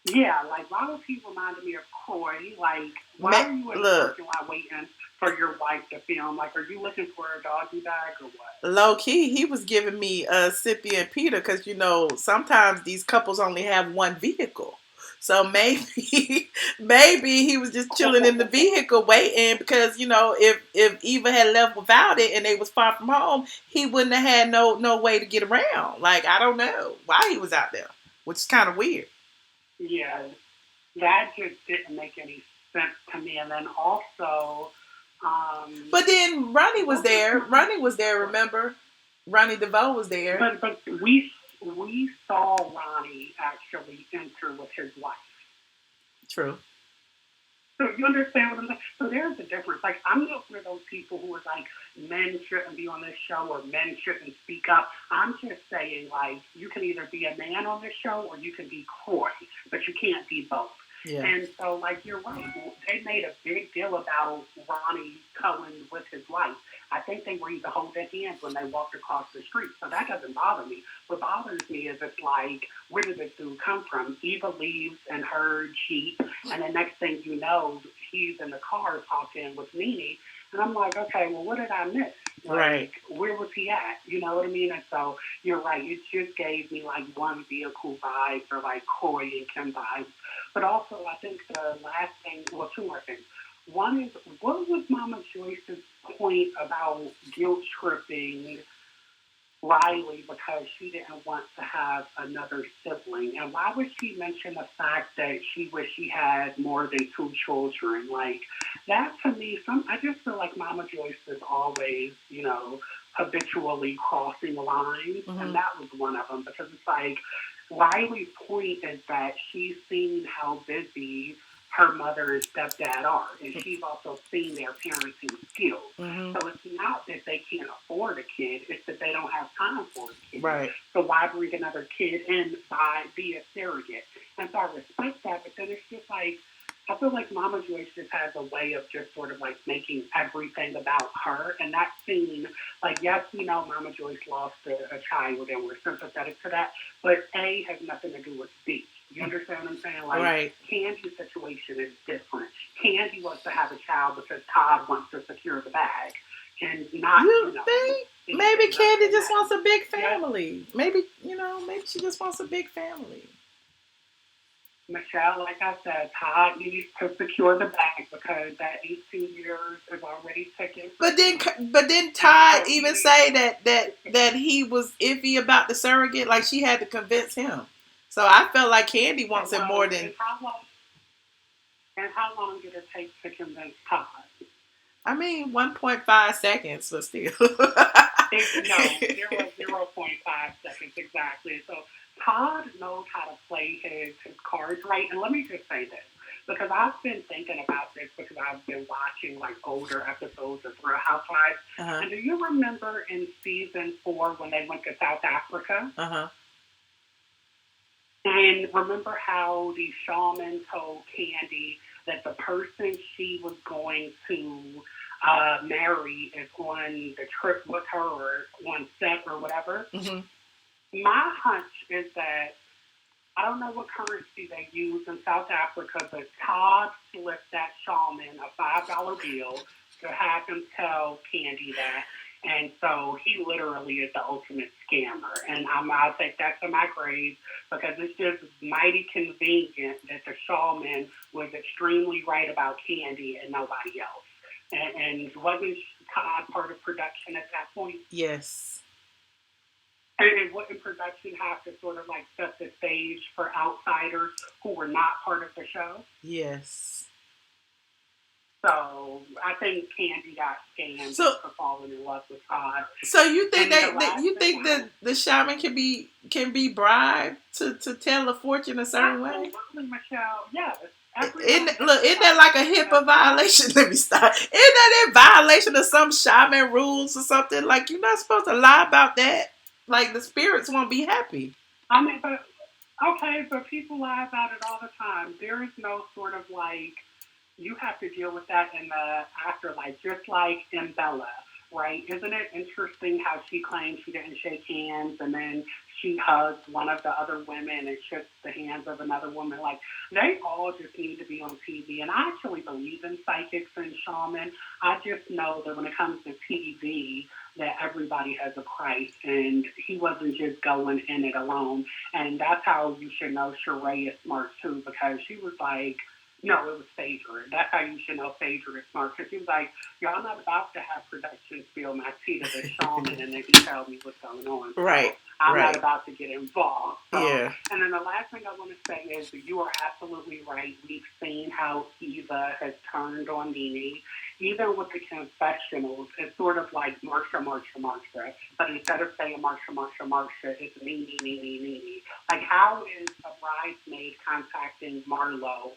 Yeah, like, why was he reminding me of Croy? Like, why are you in the parking lot waiting for your wife to film? Like, are you looking for a doggy bag or what? Low key, he was giving me Sippy and Peter, because, you know, sometimes these couples only have one vehicle. So maybe he was just chilling in the vehicle waiting, because, you know, if Eva had left without it and they was far from home, he wouldn't have had no way to get around. Like, I don't know why he was out there, which is kind of weird. Yeah, that just didn't make any sense to me. And then also, but then Ronnie was there. Ronnie was there. Remember, Ronnie DeVoe was there. But we saw Ronnie actually enter with his wife. True. So you understand what I'm saying? So there's a difference. Like, I'm not one of those people who is like, men shouldn't be on this show or men shouldn't speak up. I'm just saying, like, you can either be a man on this show or you can be coy, but you can't be both. Yeah. And so, like, you're right. They made a big deal about Ronnie Cohen with his wife. I think they were even holding hands when they walked across the street. So that doesn't bother me. What bothers me is it's like, where did this dude come from? Eva leaves and her Jeep, and the next thing you know, he's in the car talking with Nene. And I'm like, okay, well, what did I miss? Like, right. Where was he at? You know what I mean? And so you're right. It just gave me like one vehicle vibe or like Coy and Kim vibes. But also, I think the last thing, well, two more things. One is, what was Mama Joyce's point about guilt tripping Riley because she didn't want to have another sibling? And why would she mention the fact that she wished she had more than 2 children? Like, that to me, I just feel like Mama Joyce is always, you know, habitually crossing lines. And that was one of them, because it's like, Riley's point is that she's seen how busy her mother and stepdad are, and she's also seen their parenting skills. So it's not that they can't afford a kid, it's that they don't have time for a kid. Right. So why bring another kid in be a surrogate? And so I respect that, but then it's just like, I feel like Mama Joyce just has a way of just sort of like making everything about her. And that scene, like, yes, we know Mama Joyce lost a child and we're sympathetic to that, but A has nothing to do with B. You understand what I'm saying? Like, right. Kandi's situation is different. Kandi wants to have a child because Todd wants to secure the bag. And not, you know, think? Maybe Kandi just wants a big family. Yeah. Maybe she just wants a big family. Michelle, like I said, Todd needs to secure the bag because that 18 years is already ticking. But then Todd even say that he was iffy about the surrogate, like she had to convince him. So I felt like Kandi wants it more than. And how long did it take to convince Todd? I mean, 1.5 seconds, but still. No, 0.5 seconds exactly. So Todd knows how to play his cards right. And let me just say this. because I've been thinking about this because I've been watching like older episodes of Real Housewives. And do you remember in season 4 when they went to South Africa? And remember how the shaman told Kandi that the person she was going to marry is on the trip with her or on set or whatever? My hunch is that, I don't know what currency they use in South Africa, but Todd slipped that shaman a $5 bill to have him tell Kandi that. And so he literally is the ultimate scammer. And I'll take that to my grave because it's just mighty convenient that the shaman was extremely right about Kandi and nobody else. And wasn't Todd part of production at that point? Yes. And wouldn't production have to sort of like set the stage for outsiders who were not part of the show? Yes. So I think Kandi got scammed for falling in love with Todd. So you think that the shaman can be bribed to tell a fortune a certain way? Absolutely, Michelle. Yes. Isn't that like a HIPAA violation? Let me stop. Isn't that in violation of some shaman rules or something? Like you're not supposed to lie about that. Like the spirits won't be happy. I mean, but people lie about it all the time. There is no sort of like, you have to deal with that in the afterlife, just like in Bella, right? Isn't it interesting how she claims she didn't shake hands and then she hugged one of the other women and shook the hands of another woman? Like, they all just need to be on TV. And I actually believe in psychics and shaman. I just know that when it comes to TV, that everybody has a price, and he wasn't just going in it alone. And that's how you should know Sheree is smart, too, because she was like, no, it was Phaedra. That's how you should know Phaedra is smart. Because he was like, y'all not about to have production spill my tea to the shaman and then he tell me what's going on. Right. So I'm not about to get involved. So, yeah. And then the last thing I want to say is that you are absolutely right. We've seen how Eva has turned on Nene. Even with the confessionals, it's sort of like Marsha. But instead of saying Marsha, it's Nene. Like, how is a bridesmaid contacting Marlo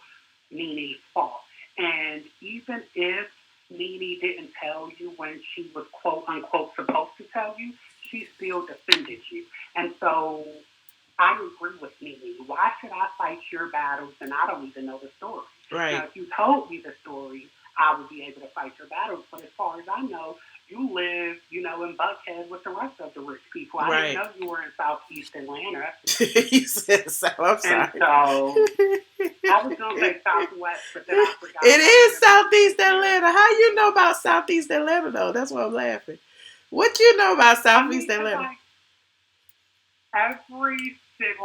Nene's fault? And even if Nene didn't tell you when she was quote unquote supposed to tell you, she still defended you. And so I agree with Nene. Why should I fight your battles and I don't even know the story? Right. Now, if you told me the story, I would be able to fight your battles. But as far as I know, you live, in Buckhead with the rest of the rich people. I didn't know you were in Southeast Atlanta. You said so. I'm sorry. And so I was going to say Southwest, but then I forgot. It is Southeast Atlanta. How you know about Southeast Atlanta, though? That's why I'm laughing. What you know about Southeast Atlanta? Like, every state,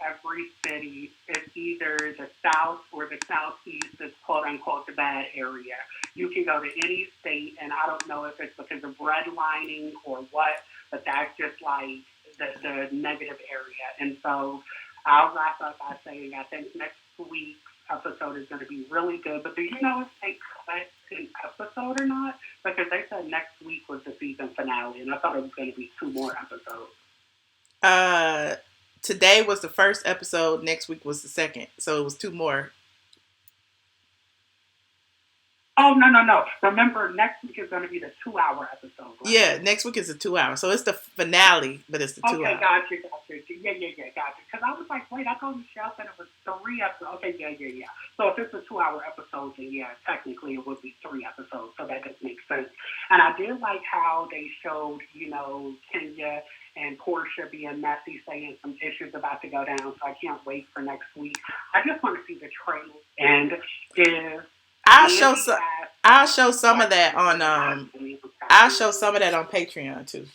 every city is either the South or the Southeast is quote unquote the bad area. You can go to any state, and I don't know if it's because of redlining or what, but that's just like the negative area. And so I'll wrap up by saying I think next week's episode is going to be really good. But do you know if they cut an episode or not? Because they said next week was the season finale, and I thought it was going to be 2 more episodes. Today was the first episode. Next week was the second. So it was 2 more. Oh, no. Remember, next week is going to be the 2-hour episode, right? Yeah, next week is a 2-hour. So it's the finale, but it's the 2 hour. Okay, gotcha. Yeah, gotcha. Because I was like, wait, I thought Michelle said it was 3 episodes. Okay, yeah. So if it's a 2-hour episode, then yeah, technically it would be 3 episodes. So that does make sense. And I did like how they showed, Kenya and Porsha being messy, saying some issues about to go down. So I can't wait for next week. I just want to see the trailer. And if I'll show some of that on Patreon too.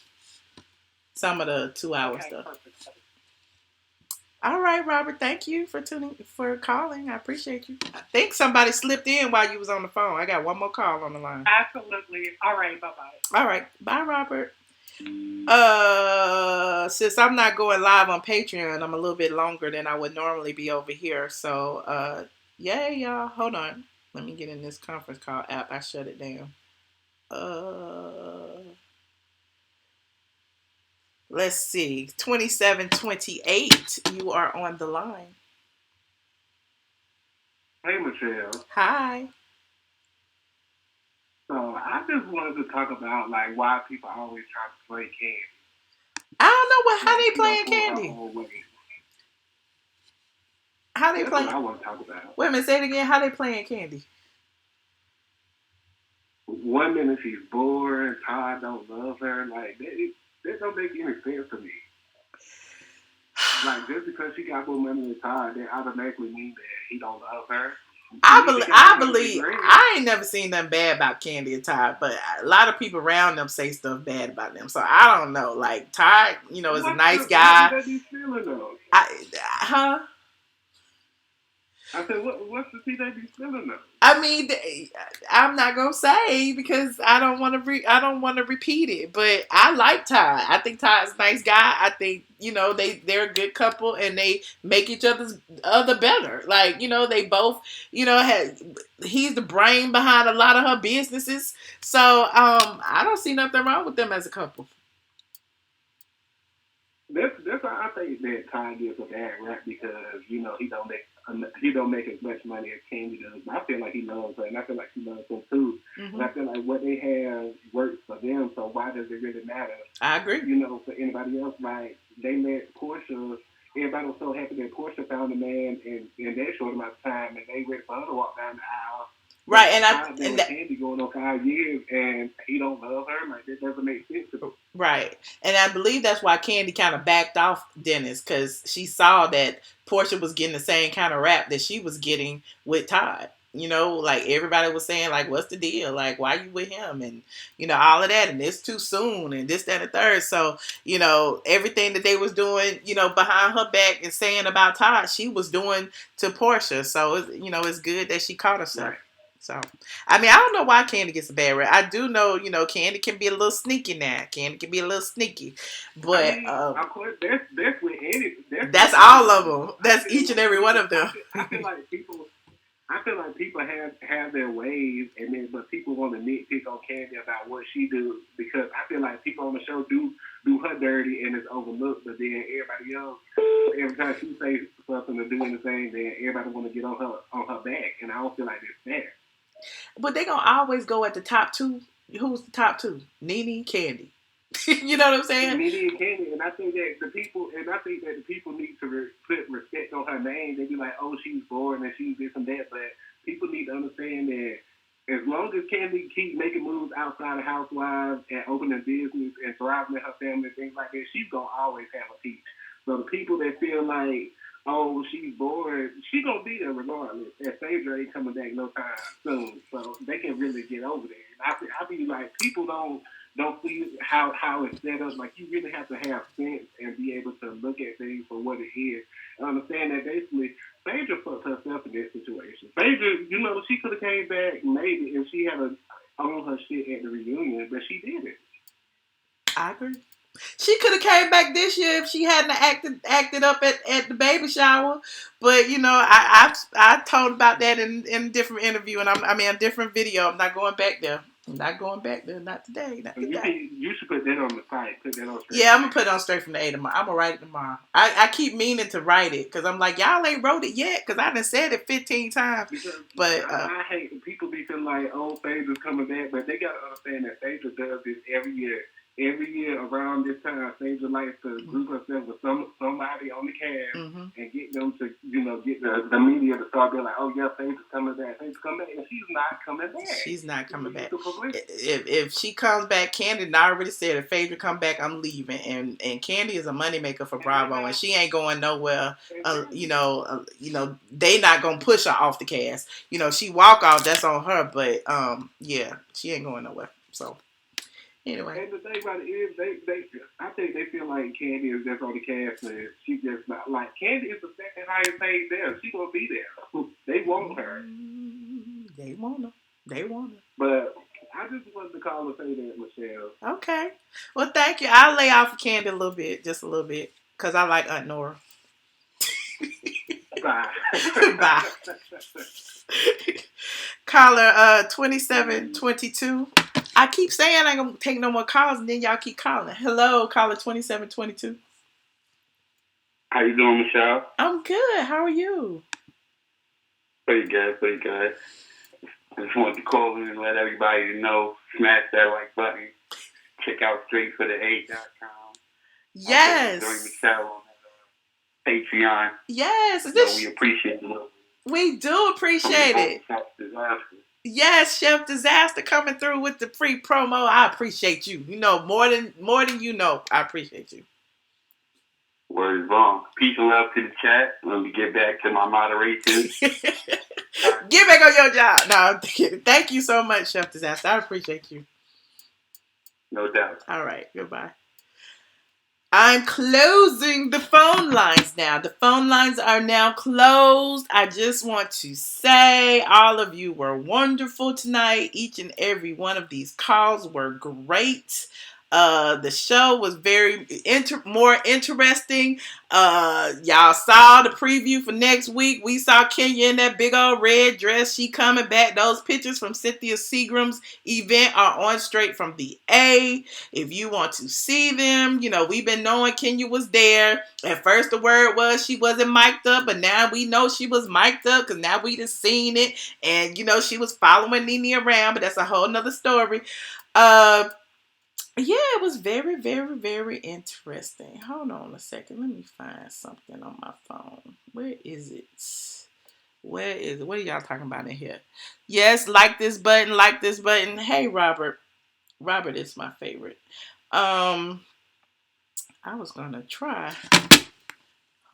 Some of the 2-hour stuff. Perfect. All right, Robert. Thank you for calling. I appreciate you. I think somebody slipped in while you was on the phone. I got one more call on the line. Absolutely. All right. Bye-bye. All right. Bye, Robert. Since I'm not going live on Patreon, I'm a little bit longer than I would normally be over here. So, yeah, y'all. Hold on. Let me get in this conference call app. I shut it down. Let's see. 2728. You are on the line. Hey, Michelle. Hi. So I just wanted to talk about like why people always try to play Kandi. I don't know how Like, they playing for her Kandi. own way. How they That's what playing? I want to talk about. Wait a minute, say it again. How they playing Kandi? One minute she's bored, Todd don't love her. Like that don't make any sense to me. Like just because she got more money than Todd, that automatically means that he don't love her. I believe I ain't never seen nothing bad about Kandi and Todd, but a lot of people around them say stuff bad about them. So I don't know. Like Todd, is a nice guy. What do they be feeling though? Huh? I said, what's the tea they be feeling though? I mean, I'm not gonna say because I don't want to repeat it. But I like Todd. I think Todd's a nice guy. I think they're a good couple and they make each other better. Like they both he's the brain behind a lot of her businesses. So I don't see nothing wrong with them as a couple. That's why I think that Todd gets a bad rap because he don't make as much money as Kandi does. I feel like he loves her, and I feel like she loves him too. Mm-hmm. And I feel like what they have works for them. So why does it really matter? I agree. For anybody else, like they met Porsha. Everybody was so happy that Porsha found a man in that short amount of time, and they went for her to walk down the aisle. Right, and Kandi going on 5 years, and he don't love her. Like that doesn't make sense to me. Right, and I believe that's why Kandi kind of backed off Dennis because she saw that Porsha was getting the same kind of rap that she was getting with Todd. Like everybody was saying, like, what's the deal? Like, why you with him? And all of that, and it's too soon, and this, that, and the third. So everything that they was doing, behind her back and saying about Todd, she was doing to Porsha. So it's good that she caught herself. Right. So, I mean, I don't know why Kandi gets a bad rap. I do know, Kandi can be a little sneaky now. Kandi can be a little sneaky. But, of course, that's with any. That's all of them. That's each and every one of them. I feel like people have their ways, but people want to nitpick on Kandi about what she do because I feel like people on the show do her dirty and it's overlooked, but then everybody else, every time she says something or do anything, then everybody want to get on her back, and I don't feel like it's fair. But they gonna always go at the top two. Who's the top two? Nene, Kandi. You know what I'm saying? Nene and Kandi, and I think that the people need to put respect on her name. They be like, oh, she's boring and she's this and that, but people need to understand that as long as Kandi keep making moves outside of Housewives and opening business and thriving in her family and things like that, she's gonna always have a piece. So the people that feel like, oh, she's bored, she's gonna be there regardless. And Phaedra ain't coming back no time soon, so they can really get over there. And I be like, people don't see how it's set up. Like, you really have to have sense and be able to look at things for what it is and understand that basically Phaedra fucked herself in this situation. Phaedra, she could have came back maybe if she had owned her shit at the reunion, but she didn't. I agree. She could have came back this year if she hadn't acted up at the baby shower. But I told about that in a different interview, and a different video. I'm not going back there. Not today. Not today. You should put that on the site. Put that on. Yeah, I'm gonna put it on StraightFromTheA tomorrow. I'm gonna write it tomorrow. I keep meaning to write it because I'm like, y'all ain't wrote it yet because I done said it 15 times. But I hate people be feeling like, oh, Phaedra's coming back, but they gotta understand that Phaedra does this every year. Every year around this time, Phaedra likes to group herself with somebody on the cast and get them to, get the media to start being like, oh yeah, Phaedra's coming back. Phaedra's coming back, and she's not coming back. She's not coming back. If she comes back, Kandi already said if Phaedra come back, I'm leaving. And Kandi is a moneymaker for Bravo, and she ain't going nowhere. They not gonna push her off the cast. She walk off, that's on her. But yeah, she ain't going nowhere. So. Anyway. And the thing about it is, I think they feel like Kandi is just on the cast, and she just not like Kandi is the second highest paid there. She gonna be there. They want her. They want her. But I just wanted to call and say that, Michelle. Okay. Well, thank you. I'll lay off of Kandi a little bit, just a little bit, because I like Aunt Nora. Bye. Bye. Caller 2722. I keep saying I ain't gonna take no more calls, and then y'all keep calling. Hello, caller 2722. How you doing, Michelle? I'm good. How are you? Pretty good. I just wanted to call in and let everybody know, smash that like button. Check out StraightFromTheA.com. Yes. During the show on ATLien. Yes. We appreciate it. We do appreciate it. Yes, Chef Disaster coming through with the free promo. I appreciate you. You know, more than you know. I appreciate you. Word is wrong. Peace and love to the chat. Let me get back to my moderation. Get back on your job. No, thank you so much, Chef Disaster. I appreciate you. No doubt. All right. Goodbye. I'm closing the phone lines now. The phone lines are now closed. I just want to say all of you were wonderful tonight. Each and every one of these calls were great. The show was very more interesting. Y'all saw the preview for next week. We saw Kenya in that big old red dress. She coming back. Those pictures from Cynthia Seagram's event are on Straight from the A. If you want to see them, you know, we've been knowing Kenya was there. At first the word was she wasn't mic'd up, but now we know she was mic'd up because now we just seen it. And, you know, she was following Nene around, but that's a whole nother story. Yeah, it was very, very, very interesting. Hold on a second. Let me find something on my phone. Where is it? What are y'all talking about in here? Yes, like this button. Hey, Robert. Robert is my favorite. I was going to try.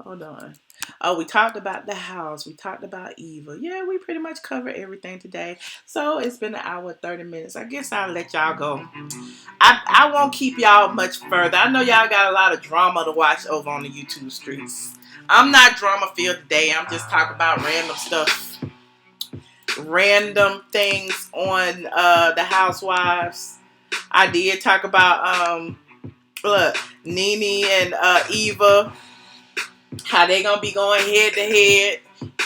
Hold on. Oh, we talked about the house. We talked about Eva. Yeah, we pretty much covered everything today. So it's been an hour, 30 minutes. I guess I'll let y'all go. I won't keep y'all much further. I know y'all got a lot of drama to watch over on the YouTube streets. I'm not drama-filled today. I'm just talking about random stuff. Random things on the Housewives. I did talk about Nene and Eva. How they gonna be going head to head.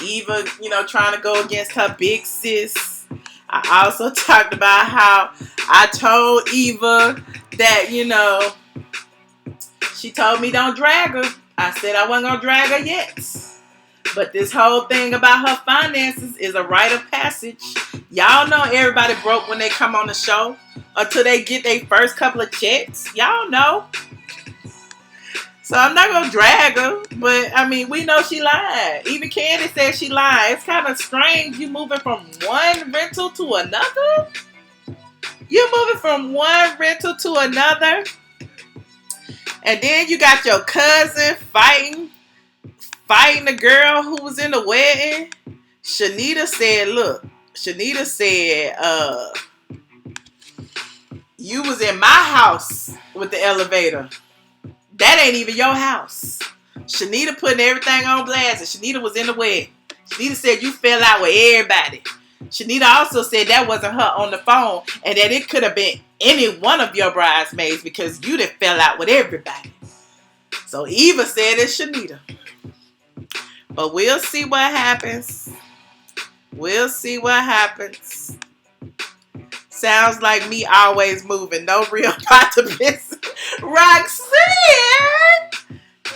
Eva, you know, trying to go against her big sis. I also talked about how I told Eva that, you know, she told me don't drag her. I said I wasn't gonna drag her yet. But this whole thing about her finances is a rite of passage. Y'all know everybody broke when they come on the show until they get their first couple of checks. Y'all know. So I'm not going to drag her, but I mean, we know she lied. Even Kandi said she lied. It's kind of strange. You moving from one rental to another? You moving from one rental to another? And then you got your cousin fighting the girl who was in the wedding. Shanita said, you was in my house with the elevator. That ain't even your house. Shanita putting everything on blast, and Shanita was in the wedding. Shanita said you fell out with everybody. Shanita also said that wasn't her on the phone, and that it could have been any one of your bridesmaids because you done fell out with everybody. So Eva said it's Shanita. But we'll see what happens. We'll see what happens. Sounds like me always moving. No real pot to piss. Roxanne!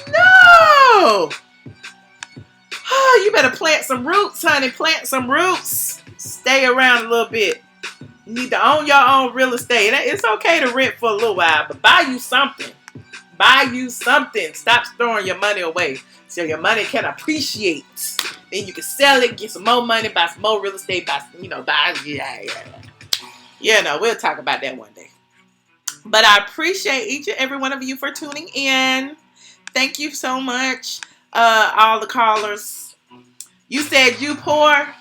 No! Oh, you better plant some roots, honey. Plant some roots. Stay around a little bit. You need to own your own real estate. It's okay to rent for a little while, but buy you something. Buy you something. Stop storing your money away so your money can appreciate. Then you can sell it, get some more money, buy some more real estate, we'll talk about that one day. But I appreciate each and every one of you for tuning in. Thank you so much, all the callers. You said you poor.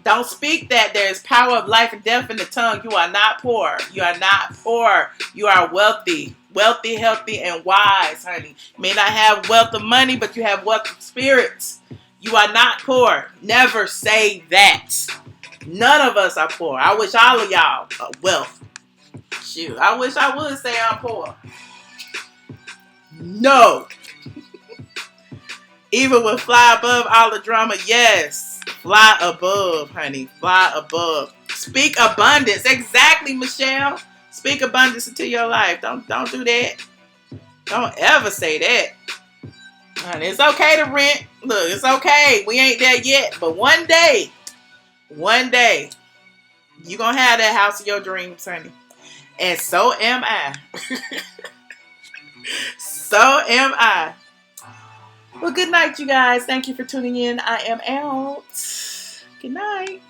Don't speak that. There is power of life and death in the tongue. You are not poor. You are not poor. You are wealthy. Wealthy, healthy, and wise, honey. You may not have wealth of money, but you have wealth of spirits. You are not poor. Never say that. None of us are poor. I wish all of y'all are wealth. Shoot, I wish I would say I'm poor. No. Eva will fly above all the drama. Yes. Fly above, honey. Fly above. Speak abundance. Exactly, Michelle. Speak abundance into your life. Don't do that. Don't ever say that. Honey, it's okay to rent. Look, it's okay. We ain't there yet. But one day, One day, you gonna have that house of your dreams, honey. And so am I. So am I. Well, good night, you guys. Thank you for tuning in. I am out. Good night.